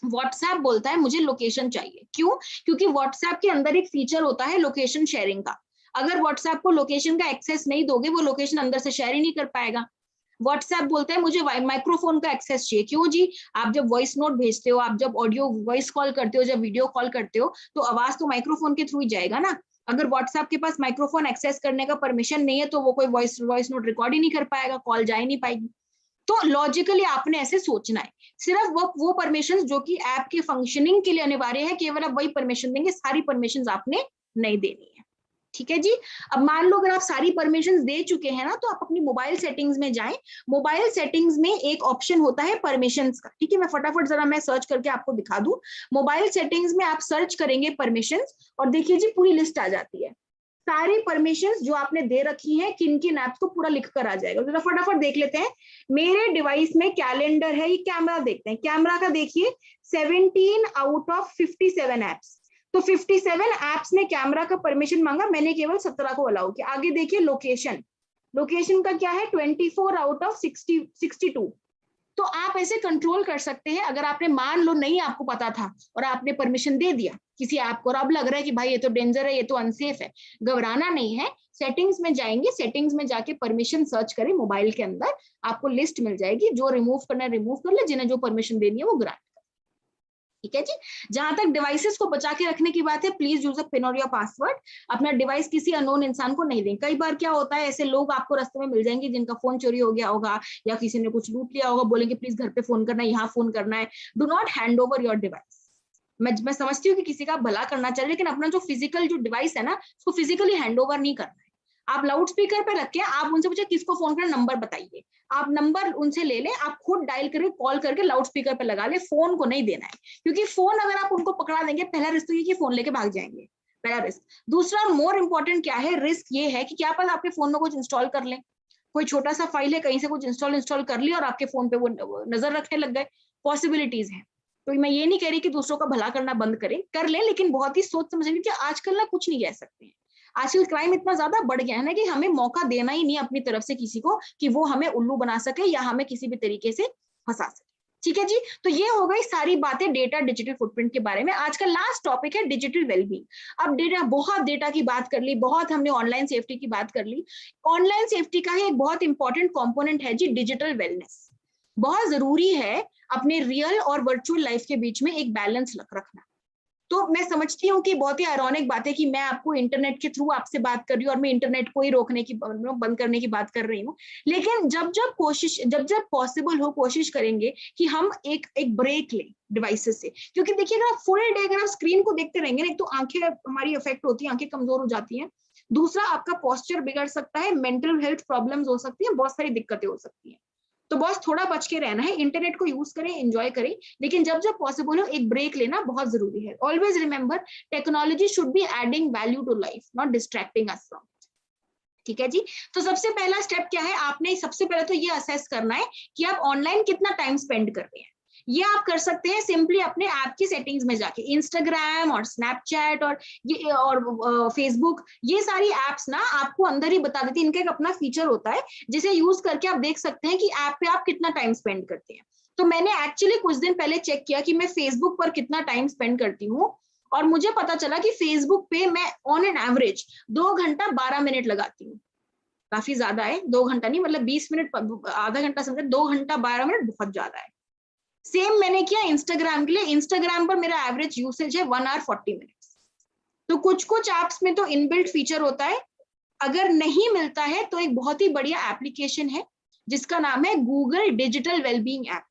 व्हाट्सएप बोलता है मुझे लोकेशन चाहिए, क्यों? क्योंकि व्हाट्सएप के अंदर एक फीचर होता है लोकेशन शेयरिंग का। अगर व्हाट्सएप को लोकेशन का एक्सेस नहीं दोगे, वो लोकेशन अंदर से शेयर ही नहीं कर पाएगा। व्हाट्सएप बोलता है मुझे माइक्रोफोन का एक्सेस चाहिए, क्यों जी? आप जब वॉइस नोट भेजते हो, आप जब ऑडियो वॉइस कॉल करते हो, जब वीडियो कॉल करते हो, तो आवाज तो माइक्रोफोन के थ्रू ही जाएगा ना। अगर व्हाट्सएप के पास माइक्रोफोन एक्सेस करने का परमिशन नहीं है तो वो कोई वॉइस नोट रिकॉर्ड ही नहीं कर पाएगा, कॉल जा ही नहीं पाएगी। तो लॉजिकली आपने ऐसे सोचना है, सिर्फ वो परमिशन जो कि ऐप के फंक्शनिंग के लिए अनिवार्य है, केवल आप वही परमिशन देंगे, सारी परमिशन आपने नहीं देनी है। ठीक है जी। अब मान लो अगर आप सारी परमिशंस दे चुके हैं ना, तो आप अपनी मोबाइल सेटिंग्स में जाएं। मोबाइल सेटिंग्स में एक ऑप्शन होता है परमिशंस का, ठीक है। मैं फटाफट जरा मैं सर्च करके आपको दिखा दूं। मोबाइल सेटिंग्स में आप सर्च करेंगे परमिशंस और देखिए जी पूरी लिस्ट आ जाती है, सारी परमिशंस जो आपने दे रखी हैं किन किन ऐप्स को पूरा लिख कर आ जाएगा। जरा फटाफट देख लेते हैं। मेरे डिवाइस में कैलेंडर है, ये कैमरा देखते हैं, कैमरा का देखिए 17 आउट ऑफ 57 ऐप्स। तो 57 ऐप्स ने कैमरा का परमिशन मांगा, मैंने केवल 17 को अलाउ किया। आगे देखिए लोकेशन, लोकेशन का क्या है 24 आउट ऑफ 62। तो आप ऐसे कंट्रोल कर सकते हैं। अगर आपने मान लो नहीं आपको पता था और आपने परमिशन दे दिया किसी ऐप को और अब लग रहा है कि भाई ये तो डेंजर है, ये तो अनसेफ है, घबराना नहीं है। सेटिंग्स में जाएंगे, सेटिंग्स में जाके परमिशन सर्च करें, मोबाइल के अंदर आपको लिस्ट मिल जाएगी, जो रिमूव करना है रिमूव कर ले, जिन्हें जो परमिशन देनी है वो ग्रांट। ठीक है जी। जहां तक डिवाइसेस को बचा के रखने की बात है, प्लीज यूज अ पिन और योर पासवर्ड। अपना डिवाइस किसी अननोन इंसान को नहीं दें। कई बार क्या होता है, ऐसे लोग आपको रास्ते में मिल जाएंगे जिनका फोन चोरी हो गया होगा या किसी ने कुछ लूट लिया होगा, बोलेंगे प्लीज घर पे फोन करना है, यहाँ फोन करना है। Do not hand over your device. मैं समझती हूँ कि किसी का भला करना चाहिए, लेकिन अपना जो फिजिकल जो डिवाइस है ना, उसको फिजिकली हैंड ओवर नहीं करना है। आप लाउड स्पीकर पे रखें, आप उनसे पूछे किसको फोन करना, नंबर बताइए, आप नंबर उनसे ले लें, आप खुद डायल करके कॉल करके लाउड स्पीकर पे लगा ले, फोन को नहीं देना है। क्योंकि फोन अगर आप उनको पकड़ा देंगे, पहला रिस्क तो ये कि फोन लेके भाग जाएंगे, पहला रिस्क। दूसरा और मोर इंपॉर्टेंट क्या है, रिस्क ये है कि क्या पता आपके फोन में कुछ इंस्टॉल कर लें, कोई छोटा सा फाइल है कहीं से कुछ इंस्टॉल कर लिया और आपके फोन पे वो नजर रखने लग गए, पॉसिबिलिटीज है। तो मैं ये नहीं कह रही कि दूसरों का भला करना बंद करें, कर लें, लेकिन बहुत ही सोच समझ कि आजकल ना कुछ नहीं कह सकते हैं। आजकल क्राइम इतना ज्यादा बढ़ गया है ना कि हमें मौका देना ही नहीं अपनी तरफ से किसी को कि वो हमें उल्लू बना सके या हमें किसी भी तरीके से फंसा सके। ठीक है जी। तो ये हो गई सारी बातें डेटा डिजिटल फुटप्रिंट के बारे में। आज का लास्ट टॉपिक है डिजिटल वेलबींग। अब बहुत डेटा की बात कर ली, बहुत हमने ऑनलाइन सेफ्टी की बात कर ली। ऑनलाइन सेफ्टी का ही एक बहुत इंपॉर्टेंट कॉम्पोनेंट है जी डिजिटल वेलनेस। बहुत जरूरी है अपने रियल और वर्चुअल लाइफ के बीच में एक बैलेंस रखना। तो मैं समझती हूँ कि बहुत ही आयरॉनिक बात है कि मैं आपको इंटरनेट के थ्रू आपसे बात कर रही हूँ और मैं इंटरनेट को ही रोकने की बंद करने की बात कर रही हूँ। लेकिन जब पॉसिबल हो कोशिश करेंगे कि हम एक ब्रेक लें डिवाइसेस से। क्योंकि देखिए अगर आप फुल डे अगर आप स्क्रीन को देखते रहेंगे ना, एक तो आंखें हमारी अफेक्ट होती है, आंखें कमजोर हो जाती हैं। दूसरा आपका पोस्चर बिगड़ सकता है, मेंटल हेल्थ प्रॉब्लम्स हो सकती है, बहुत सारी दिक्कतें हो सकती हैं। तो बस थोड़ा बच के रहना है। इंटरनेट को यूज करें, एंजॉय करें, लेकिन जब पॉसिबल हो एक ब्रेक लेना बहुत जरूरी है। Always remember technology should be adding value to life, not distracting us from. ठीक है जी। तो सबसे पहला स्टेप क्या है, आपने सबसे पहले तो ये असेस करना है कि आप ऑनलाइन कितना टाइम स्पेंड कर रहे हैं। ये आप कर सकते हैं सिंपली अपने ऐप की सेटिंग्स में जाके। इंस्टाग्राम और स्नैपचैट और फेसबुक, ये सारी एप्स ना आपको अंदर ही बता देती है। इनका एक अपना फीचर होता है जिसे यूज करके आप देख सकते हैं कि ऐप पे आप कितना टाइम स्पेंड करते हैं। तो मैंने एक्चुअली कुछ दिन पहले चेक किया कि मैं फेसबुक पर कितना टाइम स्पेंड करती हूँ, और मुझे पता चला कि फेसबुक पे मैं ऑन एन एवरेज 2 घंटा 12 मिनट लगाती हूँ। काफी ज्यादा है, 2 घंटा नहीं, मतलब 20 मिनट, आधा घंटा समझे, 2 घंटा 12 मिनट बहुत ज्यादा है। सेम मैंने किया इंस्टाग्राम के लिए। इंस्टाग्राम पर मेरा एवरेज यूसेज है 1 आवर 40 मिनट्स। तो कुछ ऐप्स में तो इनबिल्ट फीचर होता है, अगर नहीं मिलता है तो एक बहुत ही बढ़िया एप्लीकेशन है जिसका नाम है Google digital wellbeing app.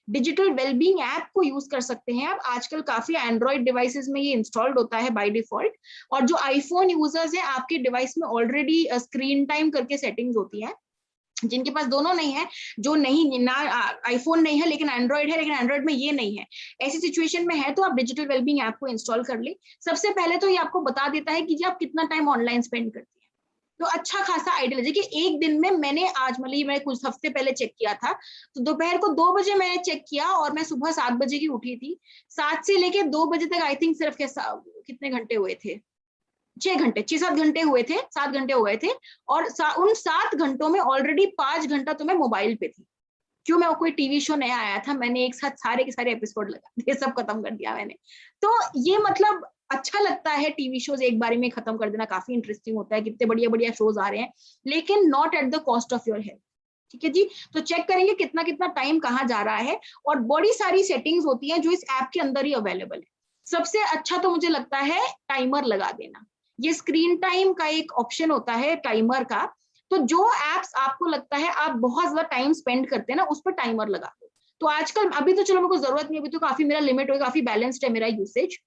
Digital wellbeing app को यूज कर सकते हैं आप। आजकल काफी एंड्रॉइड डिवाइसेस में ये इंस्टॉल्ड होता है बाय डिफॉल्ट, और जो आईफोन यूजर्स हैं आपके डिवाइस में ऑलरेडी स्क्रीन टाइम करके सेटिंग्स होती है। जिनके पास दोनों नहीं है, जो नहीं ना आईफोन नहीं है लेकिन एंड्रॉइड है, लेकिन एंड्रॉइड में ये नहीं है, ऐसी सिचुएशन में है तो आप डिजिटल वेलबींग ऐप को इंस्टॉल कर ले। सबसे पहले तो ये आपको बता देता है कि जी आप कितना टाइम ऑनलाइन स्पेंड करती हैं। तो अच्छा खासा आइडिया लीजिए कि एक दिन में मैंने आज मतलब मैं कुछ हफ्ते पहले चेक किया था, तो दोपहर को 2 बजे मैंने चेक किया और मैं सुबह 7 बजे की उठी थी। 7 से लेके 2 बजे तक आई थिंक सिर्फ कितने घंटे हुए थे, 6-7 घंटे हुए थे, 7 घंटे हो गए थे। और उन 7 घंटों में ऑलरेडी 5 घंटा तो मैं मोबाइल पे थी। क्यों, मैं कोई टीवी शो नया आया था, मैंने एक साथ सारे के सारे एपिसोड लगा दिए, सब खत्म कर दिया मैंने। तो ये मतलब अच्छा लगता है टीवी शोज एक बारी में खत्म कर देना, काफी इंटरेस्टिंग होता है, कितने बढ़िया बढ़िया शोज आ रहे हैं, लेकिन not at the cost of your health. ठीक है जी, तो चेक करेंगे कितना कितना टाइम कहाँ जा रहा है, और बड़ी सारी सेटिंग्स होती हैं जो इस ऐप के अंदर ही अवेलेबल है। सबसे अच्छा तो मुझे लगता है टाइमर लगा देना। ये स्क्रीन टाइम का एक ऑप्शन होता है टाइमर का, तो जो एप्स आपको लगता है आप बहुत ज्यादा टाइम स्पेंड करते हैं ना, उस पर टाइमर लगा दो। तो आजकल अभी तो चलो मेरे को जरूरत नहीं, अभी तो काफी मेरा लिमिट हो गया, काफी बैलेंस्ड है मेरा यूसेज।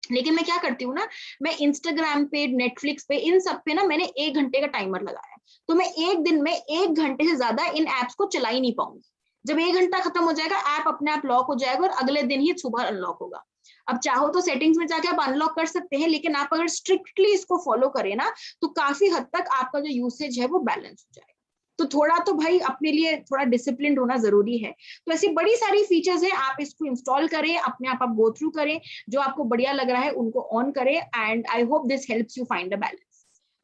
लेकिन मैं क्या करती हूँ ना, मैं इंस्टाग्राम पे, नेटफ्लिक्स पे, इन सब पे ना मैंने 1 घंटे का टाइमर लगाया है। तो मैं एक दिन में 1 घंटे से ज्यादा इन एप्स को चला ही नहीं पाऊंगी। जब 1 घंटा खत्म हो जाएगा, ऐप अपने आप लॉक हो जाएगा और अगले दिन ही सुबह अनलॉक होगा। अब चाहो तो सेटिंग्स में जाके आप अनलॉक कर सकते हैं, लेकिन आप अगर स्ट्रिक्टली इसको फॉलो करें ना, तो काफी हद तक आपका जो यूसेज है वो बैलेंस हो जाएगा। तो थोड़ा तो भाई अपने लिए थोड़ा डिसिप्लिन होना जरूरी है। तो ऐसी बड़ी सारी फीचर्स है, आप इसको इंस्टॉल करें, अपने आप गो थ्रू करें, जो आपको बढ़िया लग रहा है उनको ऑन करें, and I hope this helps you find a balance.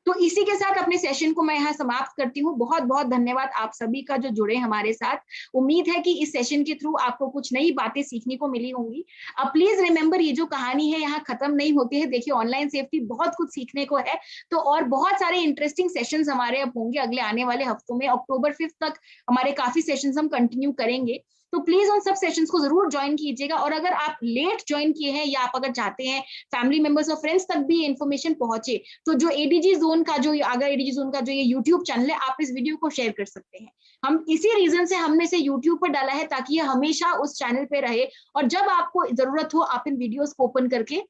तो इसी के साथ अपने सेशन को मैं यहाँ समाप्त करती हूँ। बहुत बहुत धन्यवाद आप सभी का जो जुड़े हमारे साथ। उम्मीद है कि इस सेशन के थ्रू आपको कुछ नई बातें सीखने को मिली होंगी। अब प्लीज रिमेंबर, ये जो कहानी है यहाँ खत्म नहीं होती है। देखिए, ऑनलाइन सेफ्टी बहुत कुछ सीखने को है, तो और बहुत सारे इंटरेस्टिंग सेशंस हमारे अब होंगे अगले आने वाले हफ्तों में। अक्टूबर 5 तक हमारे काफी सेशंस हम कंटिन्यू करेंगे, तो प्लीज उन सब सेशंस को जरूर ज्वाइन कीजिएगा। और अगर आप लेट ज्वाइन किए हैं, या आप अगर चाहते हैं फैमिली मेंबर्स और फ्रेंड्स तक भी ये इन्फॉर्मेशन पहुंचे, तो जो एडीजी जोन का जो आगरा एडीजी जोन का जो ये यूट्यूब चैनल है, आप इस वीडियो को शेयर कर सकते हैं। हम इसी रीजन से हमने इसे यूट्यूब पर डाला है, ताकि ये हमेशा उस चैनल पे रहे, और जब आपको जरूरत हो आप इन वीडियोस को ओपन करके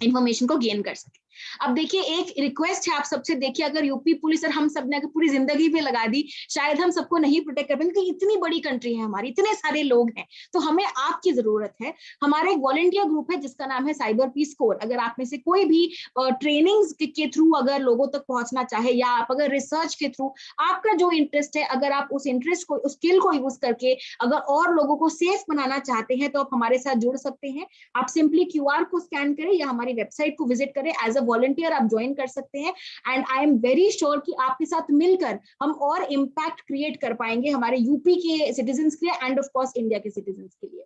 इन्फॉर्मेशन को गेन कर सके। अब देखिए, एक रिक्वेस्ट है आप सबसे, देखिए अगर यूपी पुलिस और हम सब ने अगर पूरी जिंदगी पे लगा दी, शायद हम सबको नहीं प्रोटेक्ट कर पाएंगे, क्योंकि इतनी बड़ी कंट्री है हमारी, इतने सारे लोग हैं, तो हमें आपकी जरूरत है। हमारा एक वॉलंटियर ग्रुप है जिसका नाम है साइबर पीस कोर। अगर आप में से कोई भी ट्रेनिंग्स के थ्रू अगर लोगों तक पहुंचना चाहे, या आप अगर रिसर्च के थ्रू आपका जो इंटरेस्ट है, अगर आप उस इंटरेस्ट को, उस स्किल को यूज करके अगर और लोगों को सेफ बनाना चाहते हैं, तो आप हमारे साथ जुड़ सकते हैं। आप सिंपली QR को स्कैन करें या हमारी वेबसाइट को विजिट करें, एज अ वॉलंटियर आप ज्वाइन कर सकते हैं। And I am very sure कि आपके साथ मिलकर हम और इम्पैक्ट क्रिएट कर पाएंगे हमारे यूपी के सिटीजन्स के लिए, एंड ऑफ कोर्स इंडिया के सिटीजन्स के लिए।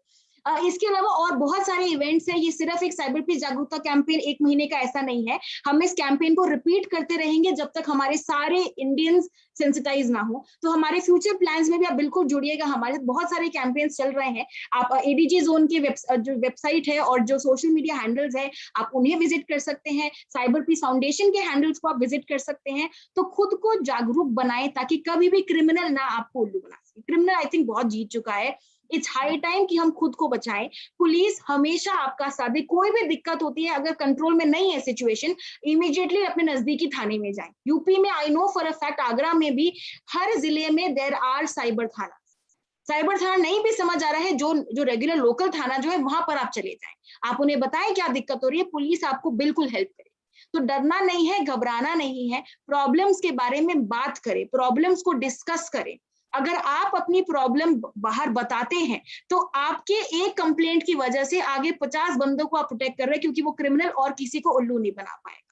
इसके अलावा और बहुत सारे इवेंट्स हैं। ये सिर्फ एक साइबर पीस जागरूकता कैंपेन 1 महीने का ऐसा नहीं है, हम इस कैंपेन को रिपीट करते रहेंगे जब तक हमारे सारे इंडियंस सेंसिटाइज ना हो। तो हमारे फ्यूचर प्लान्स में भी आप बिल्कुल जुड़िएगा, हमारे बहुत सारे कैंपेन्स चल रहे हैं। आप एडीजी जोन के जो वेबसाइट है और जो सोशल मीडिया हैंडल्स है, आप उन्हें विजिट कर सकते हैं। साइबर पीस फाउंडेशन के हैंडल्स को आप विजिट कर सकते हैं। तो खुद को जागरूक बनाएं, ताकि कभी भी क्रिमिनल ना आपको उल्लू बना सके। क्रिमिनल आई थिंक बहुत जीत चुका है, इट्स हाई टाइम कि हम खुद को बचाएं। पुलिस हमेशा आपका साथ दे, कोई भी दिक्कत होती है, अगर कंट्रोल में नहीं है सिचुएशन, इमीडिएटली अपने नजदीकी थाने में जाएं। यूपी में I know for a fact, Agra में भी हर जिले में देयर आर साइबर थाना। साइबर थाना नहीं भी समझ आ रहा है, जो रेगुलर लोकल थाना जो है, वहां पर आप चले जाएं। आप उन्हें बताएं क्या दिक्कत हो रही है, पुलिस आपको बिल्कुल हेल्प करे। तो डरना नहीं है, घबराना नहीं है, प्रॉब्लम्स के बारे में बात करें, प्रॉब्लम्स को डिस्कस करें। अगर आप अपनी प्रॉब्लम बाहर बताते हैं, तो आपके एक कंप्लेंट की वजह से आगे 50 बंदों को आप प्रोटेक्ट कर रहे हैं, क्योंकि वो क्रिमिनल और किसी को उल्लू नहीं बना पाएगा।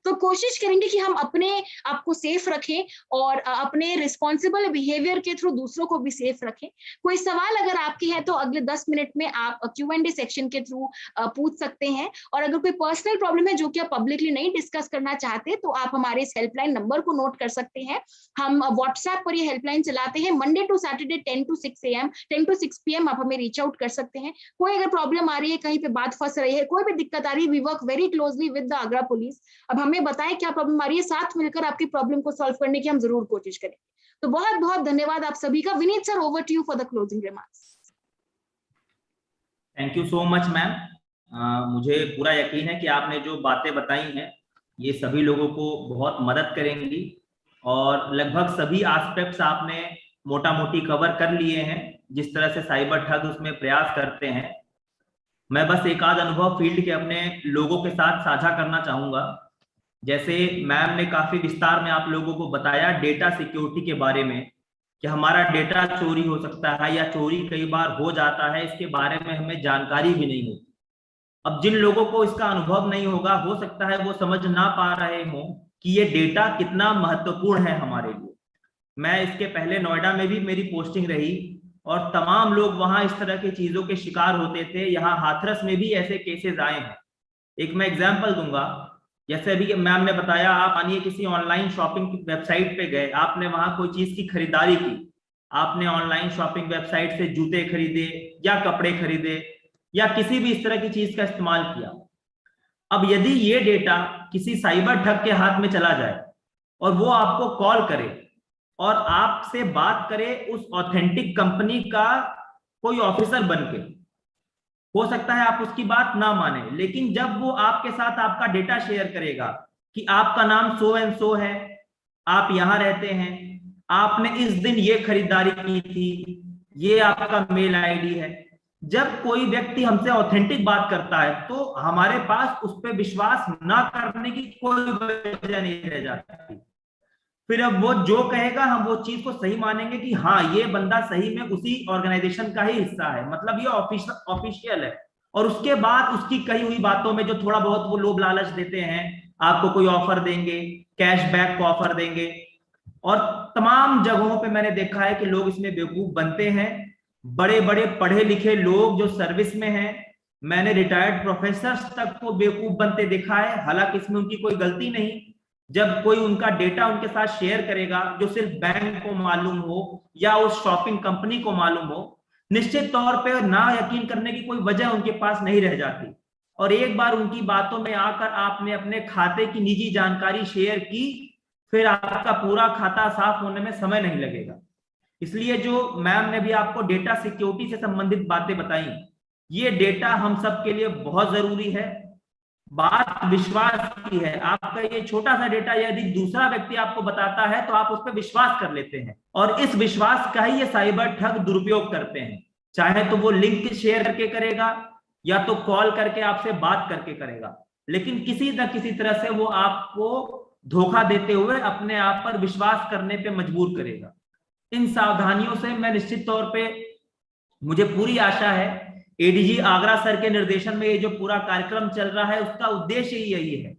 तो कोशिश करेंगे कि हम अपने आप को सेफ रखें, और अपने रिस्पॉन्सिबल बिहेवियर के थ्रू दूसरों को भी सेफ रखें। कोई सवाल अगर आपके हैं, तो अगले 10 मिनट में आप Q&A सेक्शन के थ्रू पूछ सकते हैं। और अगर कोई पर्सनल प्रॉब्लम है जो कि आप पब्लिकली नहीं डिस्कस करना चाहते, तो आप हमारे इस हेल्पलाइन नंबर को नोट कर सकते हैं। हम व्हाट्सएप पर ये हेल्पलाइन चलाते हैं, Monday to Saturday 10 to 6 PM आप हमें रीच आउट कर सकते हैं। कोई अगर प्रॉब्लम आ रही है, कहीं पे बात फंस रही है, कोई भी दिक्कत आ रही है, we work very closely with the Agra police. अब हमें बताएं क्या प्रॉब्लम आ रही है, साथ मिलकर आपकी प्रॉब्लम को सॉल्व करने की हम जरूर कोशिश करें। तो बहुत बहुत धन्यवाद आप सभी का। Vineet sir, over to you for the closing remarks. Thank you so much ma'am. मुझे पूरा यकीन है कि आपने जो बातें बताई हैं ये सभी लोगों को बहुत मदद करेंगी, और लगभग सभी एस्पेक्ट्स आपने मोटा मोटी कवर कर लिए हैं, जिस तरह से साइबर ठग उसमें प्रयास करते हैं। मैं बस एक आध अनुभव फील्ड के अपने लोगों के साथ साझा करना चाहूंगा। जैसे मैम ने काफी विस्तार में आप लोगों को बताया डेटा सिक्योरिटी के बारे में कि हमारा डेटा चोरी हो सकता है या चोरी कई बार हो जाता है, इसके बारे में हमें जानकारी भी नहीं होती। अब जिन लोगों को इसका अनुभव नहीं होगा, हो सकता है वो समझ ना पा रहे हो कि ये डेटा कितना महत्वपूर्ण है हमारे लिए। मैं इसके पहले नोएडा में भी मेरी पोस्टिंग रही और तमाम लोग वहां इस तरह की चीजों के शिकार होते थे। यहाँ हाथरस में भी ऐसे केसेस आए हैं। एक मैं एग्जांपल दूंगा, जैसे अभी मैम ने बताया, आप मानिए किसी ऑनलाइन शॉपिंग की वेबसाइट पे गए, आपने वहां कोई चीज की खरीदारी की, आपने ऑनलाइन शॉपिंग वेबसाइट से जूते खरीदे या कपड़े खरीदे या किसी भी इस तरह की चीज का इस्तेमाल किया। अब यदि ये डेटा किसी साइबर ठग के हाथ में चला जाए और वो आपको कॉल करे और आपसे बात करे उस ऑथेंटिक कंपनी का कोई ऑफिसर बनके, हो सकता है आप उसकी बात ना माने, लेकिन जब वो आपके साथ आपका डेटा शेयर करेगा कि आपका नाम सो एंड सो है, आप यहां रहते हैं, आपने इस दिन ये खरीदारी की थी, ये आपका मेल आईडी है, जब कोई व्यक्ति हमसे ऑथेंटिक बात करता है तो हमारे पास उस पर विश्वास ना करने की कोई वजह नहीं रह जाती। फिर अब वो जो कहेगा हम वो चीज को सही मानेंगे कि हाँ ये बंदा सही में उसी ऑर्गेनाइजेशन का ही हिस्सा है, मतलब ये ऑफिशियल है। और उसके बाद उसकी कही हुई बातों में जो थोड़ा बहुत वो लोभ लालच देते हैं, आपको कोई ऑफर देंगे, कैशबैक को ऑफर देंगे, और तमाम जगहों पे मैंने देखा है कि लोग इसमें बेवकूफ बनते हैं। बड़े बड़े पढ़े लिखे लोग जो सर्विस में हैं, मैंने रिटायर्ड प्रोफेसर्स तक को बेवकूफ बनते देखा है, हालांकि इसमें उनकी कोई गलती नहीं। जब कोई उनका डेटा उनके साथ शेयर करेगा जो सिर्फ बैंक को मालूम हो या उस शॉपिंग कंपनी को मालूम हो, निश्चित तौर पे ना यकीन करने की कोई वजह उनके पास नहीं रह जाती। और एक बार उनकी बातों में आकर आपने अपने खाते की निजी जानकारी शेयर की, फिर आपका पूरा खाता साफ होने में समय नहीं लगेगा। इसलिए जो मैम ने भी आपको डेटा सिक्योरिटी से संबंधित बातें बताई, ये डेटा हम सब के लिए बहुत जरूरी है। बात विश्वास की है। आपका ये छोटा सा डेटा यदि दूसरा व्यक्ति आपको बताता है तो आप उस पर विश्वास कर लेते हैं, और इस विश्वास का ही ये साइबर ठग दुरुपयोग करते हैं। चाहे तो वो लिंक शेयर करके करेगा या तो कॉल करके आपसे बात करके करेगा, लेकिन किसी न किसी तरह से वो आपको धोखा देते हुए अपने आप पर विश्वास करने पे मजबूर करेगा। इन सावधानियों से मैं निश्चित तौर पे, मुझे पूरी आशा है एडीजी आगरा सर के निर्देशन में ये जो पूरा कार्यक्रम चल रहा है उसका उद्देश्य ही यही है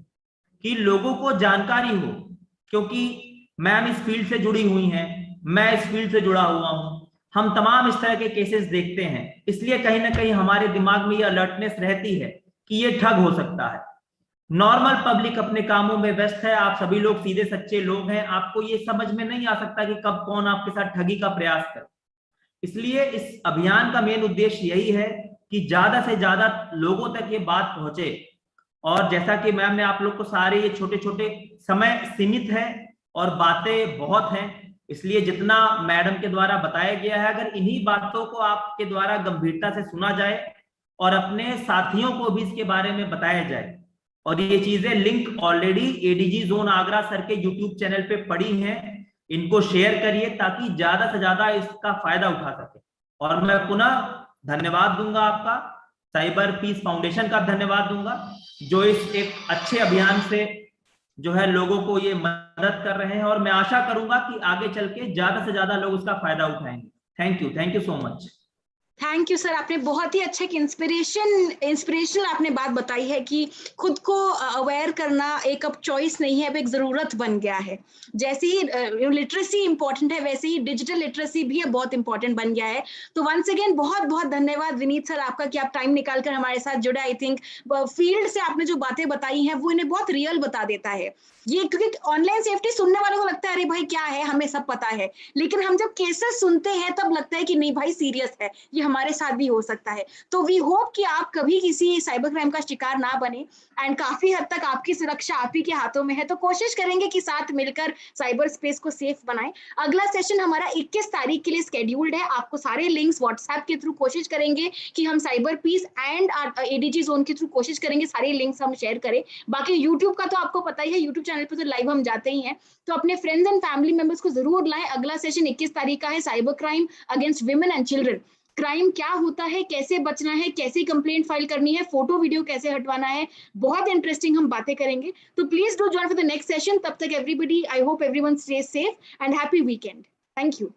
कि लोगों को जानकारी हो, क्योंकि मैम इस फील्ड से जुड़ी हुई हैं, मैं इस फील्ड से जुड़ा हुआ हूं, हम तमाम इस तरह के केसेस देखते हैं, इसलिए कहीं ना कहीं हमारे दिमाग में ये अलर्टनेस रहती है कि ये ठग हो सकता है। नॉर्मल पब्लिक अपने कामों में व्यस्त है, आप सभी लोग सीधे सच्चे लोग हैं, आपको ये समझ में नहीं आ सकता कि कब कौन आपके साथ ठगी का प्रयास करे। इसलिए इस अभियान का मेन उद्देश्य यही है कि ज्यादा से ज्यादा लोगों तक ये बात पहुंचे। और जैसा कि मैम ने आप लोग को सारे ये छोटे छोटे, समय सीमित है और बातें बहुत हैं, इसलिए जितना मैडम के द्वारा बताया गया है, अगर इन्हीं बातों को आपके द्वारा गंभीरता से सुना जाए और अपने साथियों को भी इसके बारे में बताया जाए, और ये चीजें link already ADG zone Agra sir के यूट्यूब चैनल पे पड़ी हैं, इनको शेयर करिए ताकि ज्यादा से ज्यादा इसका फायदा उठा सके। और मैं पुनः धन्यवाद दूंगा आपका, साइबर पीस फाउंडेशन का धन्यवाद दूंगा जो इस एक अच्छे अभियान से जो है लोगों को ये मदद कर रहे हैं, और मैं आशा करूंगा कि आगे चल के ज्यादा से ज्यादा लोग उसका फायदा उठाएंगे। Thank you so much. Thank you sir, आपने बहुत ही अच्छा इंस्पिरेशनल आपने बात बताई है कि खुद को अवेयर करना एक अब चॉइस नहीं है, अब एक जरूरत बन गया है। जैसे ही लिटरेसी इंपॉर्टेंट है, वैसे ही डिजिटल लिटरेसी भी बहुत इंपॉर्टेंट बन गया है। तो वंस अगेन बहुत बहुत धन्यवाद विनीत सर आपका कि आप टाइम निकालकर हमारे साथ जुड़े। आई थिंक फील्ड से आपने जो बातें बताई हैं वो इन्हें बहुत रियल बता देता है ये, क्योंकि ऑनलाइन सेफ्टी सुनने वालों को लगता है अरे भाई क्या है, हमें सब पता है, लेकिन हम जब केसेस सुनते हैं तब लगता है कि नहीं भाई सीरियस है, ये हमारे साथ भी हो सकता है। तो वी होप कि आप कभी किसी साइबर क्राइम का शिकार ना बने, एंड काफी हद तक आपकी सुरक्षा आप ही के हाथों में है। तो कोशिश करेंगे कि साथ मिलकर साइबर स्पेस को सेफ बनाएं। अगला सेशन हमारा 21 तारीख के लिए स्केड्यूल्ड है। आपको सारे लिंक्स व्हाट्सएप के थ्रू कोशिश करेंगे कि हम cyber peace and ADG zone के थ्रू कोशिश करेंगे सारे लिंक्स हम शेयर करें। बाकी यूट्यूब का तो आपको पता ही है, यूट्यूब चैनल पे तो लाइव हम जाते ही हैं, तो अपने फ्रेंड्स एंड फैमिली मेंबर्स को जरूर लाएं। अगला सेशन 21 तारीख का है, cyber crime against women and children. Crime क्या होता है, कैसे बचना है, कैसे कंप्लेंट फाइल करनी है, फोटो वीडियो कैसे हटवाना है, बहुत इंटरेस्टिंग हम बातें करेंगे। तो please do join for the next session. तब तक everybody, I hope everyone stay safe and happy weekend. Thank you.